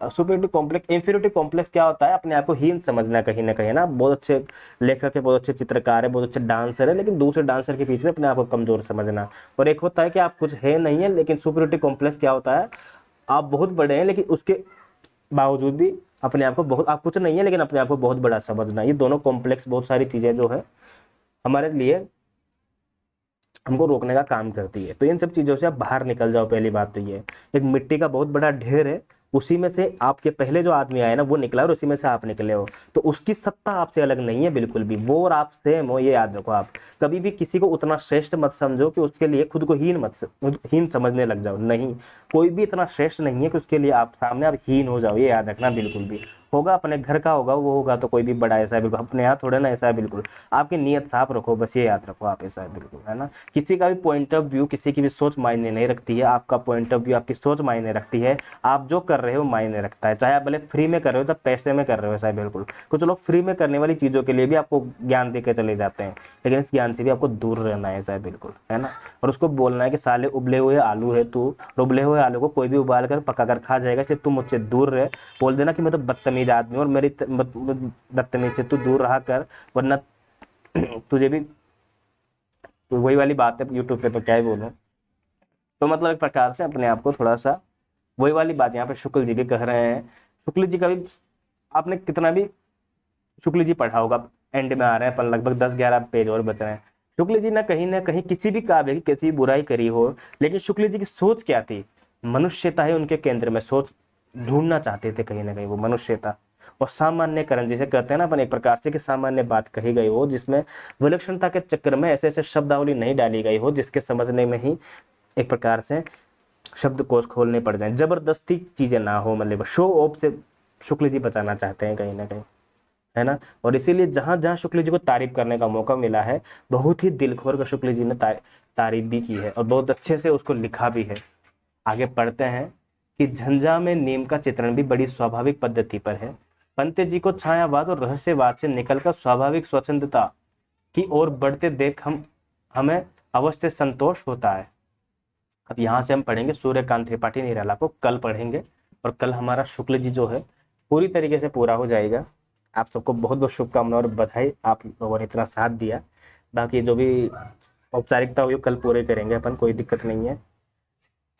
सुपीरियरिटी कॉम्प्लेक्स। इन्फीरिटी कॉम्प्लेक्स क्या होता है, अपने आप को हीन समझना कहीं ना कहीं ना। बहुत अच्छे लेखक है, बहुत अच्छे चित्रकार है, बहुत अच्छे डांसर है, लेकिन दूसरे डांसर के बीच में अपने आप को कमजोर समझना। और एक होता है कि आप कुछ है नहीं है, लेकिन सुपीरियरिटी कॉम्प्लेक्स क्या होता है, आप बहुत बड़े हैं लेकिन उसके बावजूद भी अपने आप को बहुत, आप कुछ नहीं है लेकिन अपने आप को बहुत बड़ा समझना। ये दोनों कॉम्प्लेक्स बहुत सारी चीजें जो है हमारे लिए हमको रोकने का काम करती है। तो इन सब चीजों से आप बाहर निकल जाओ। पहली बात तो ये, एक मिट्टी का बहुत बड़ा ढेर है, उसी में से आपके पहले जो आदमी आए ना वो निकला और उसी में से आप निकले हो, तो उसकी सत्ता आपसे अलग नहीं है बिल्कुल भी, वो और आप सेम हो, ये याद रखो। आप कभी भी किसी को उतना श्रेष्ठ मत समझो कि उसके लिए खुद को हीन समझने लग जाओ। नहीं, कोई भी इतना श्रेष्ठ नहीं है कि उसके लिए आप सामने आप हीन हो जाओ, ये याद रखना बिल्कुल भी। होगा अपने घर का होगा वो होगा, तो कोई भी बड़ा ऐसा है बिल्कुल, अपने यहाँ थोड़ा ना ऐसा है बिल्कुल। आपकी नीयत साफ रखो, बस ये याद रखो आप, ऐसा है बिल्कुल, है ना। किसी का भी पॉइंट ऑफ व्यू, किसी की भी सोच मायने नहीं रखती है, आपका पॉइंट ऑफ व्यू, आपकी सोच मायने रखती है। आप जो कर रहे हो मायने रखता है, चाहे आप भले फ्री में कर रहे हो, चाहे पैसे में कर रहे हो, ऐसा है बिल्कुल। कुछ लोग फ्री में करने वाली चीजों के लिए भी आपको ज्ञान देकर चले जाते हैं, लेकिन इस ज्ञान से भी आपको दूर रहना है, ऐसा है बिल्कुल, है ना। और उसको बोलना है कि साले उबले हुए आलू है तू, और उबले हुए आलू को कोई भी उबाल कर पका कर खा जाएगा, इसलिए तू मुझसे दूर रहे। बोल देना कि मैं तो बदतमीज आदमी हूं और मेरी बदतमीज से तू दूर रहा कर, वरना तुझे भी, तो वही वाली बात है यूट्यूब पे, तो क्या ही बोलूं। तो मतलब एक प्रकार से अपने आप को थोड़ा सा, वही वाली बात यहाँ पे शुक्ल जी भी कह रहे हैं। शुक्ल जी का भी आपने कितना भी शुक्ल जी पढ़ा होगा, एंड में आ रहे हैं, पर लगभग 10-11 पेज और बच रहे हैं। शुक्ल जी ना कहीं किसी भी काव्य की किसी बुराई करी हो, लेकिन शुक्ल जी की सोच क्या थी, मनुष्यता ही उनके केंद्र में सोच ढूंढना चाहते थे, कहीं ना कहीं वो मनुष्यता और सामान्यकरण जिसे कहते हैं ना अपन, एक प्रकार से कि सामान्य बात कही गई हो, जिसमें विलक्षणता के चक्कर में ऐसे ऐसे शब्दावली नहीं डाली गई हो जिसके समझने में ही एक प्रकार से शब्दकोश खोलने पड़ जाए, जबरदस्ती चीजें ना हो, मतलब शो ऑफ से शुक्ल जी बचाना चाहते हैं कहीं ना कहीं, है ना। और इसीलिए जहां जहां शुक्ल जी को तारीफ करने का मौका मिला है, बहुत ही दिल खोल कर शुक्ल जी ने तारीफ भी की है और बहुत अच्छे से उसको लिखा भी है। आगे पढ़ते हैं कि झंझा में नीम का चित्रण भी बड़ी स्वाभाविक पद्धति पर है। पंत जी को छायावाद और रहस्यवाद से निकलकर स्वाभाविक स्वच्छंदता की ओर बढ़ते देख हमें अवश्य संतोष होता है। अब यहाँ से हम पढ़ेंगे सूर्यकांत त्रिपाठी निराला को, कल पढ़ेंगे और कल हमारा शुक्ल जी जो है पूरी तरीके से पूरा हो जाएगा। आप सबको बहुत बहुत शुभकामनाएं और बधाई, आप लोगों ने इतना साथ दिया। बाकी जो भी औपचारिकता हुई कल पूरे करेंगे अपन, कोई दिक्कत नहीं है,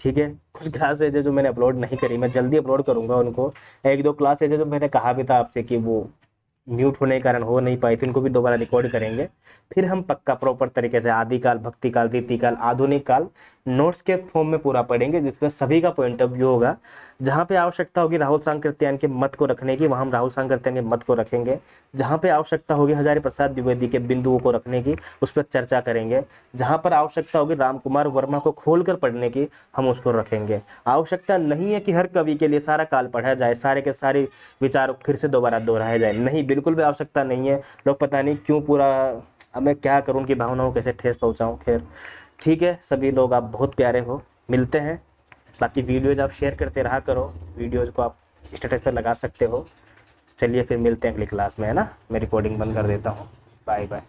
ठीक है। कुछ क्लास है जो मैंने अपलोड नहीं करी, मैं जल्दी अपलोड करूंगा उनको। एक दो क्लास है जो मैंने कहा भी था आपसे कि वो म्यूट होने के कारण हो नहीं पाई थी, इनको भी दोबारा रिकॉर्ड करेंगे। फिर हम पक्का प्रॉपर तरीके से आदिकाल, भक्तिकाल, रीतिकाल, आधुनिक काल नोट्स के फॉर्म में पूरा पढ़ेंगे, जिसमें सभी का पॉइंट ऑफ व्यू होगा। जहाँ पे आवश्यकता होगी राहुल सांकृत्यायन के मत को रखने की, वहाँ हम राहुल सांकृत्यायन के मत को रखेंगे। जहाँ पे आवश्यकता होगी हजारी प्रसाद द्विवेदी के बिंदुओं को रखने की, उस पर चर्चा करेंगे। जहाँ पर आवश्यकता होगी राम कुमार वर्मा को खोलकर पढ़ने की, हम उसको रखेंगे। आवश्यकता नहीं है कि हर कवि के लिए सारा काल पढ़ा जाए, सारे के सारे विचार फिर से दोबारा दोहराए जाए, नहीं, बिल्कुल भी आवश्यकता नहीं है। लोग पता नहीं क्यों पूरा, अब मैं क्या करूं, उनकी भावनाओं कैसे ठेस पहुंचाऊं। खैर ठीक है, सभी लोग आप बहुत प्यारे हो, मिलते हैं। बाकी वीडियोज आप शेयर करते रहा करो, वीडियोज को आप स्टेटस पर लगा सकते हो। चलिए फिर मिलते हैं अगली क्लास में, है ना। मैं रिकॉर्डिंग बंद कर देता हूँ, बाय बाय।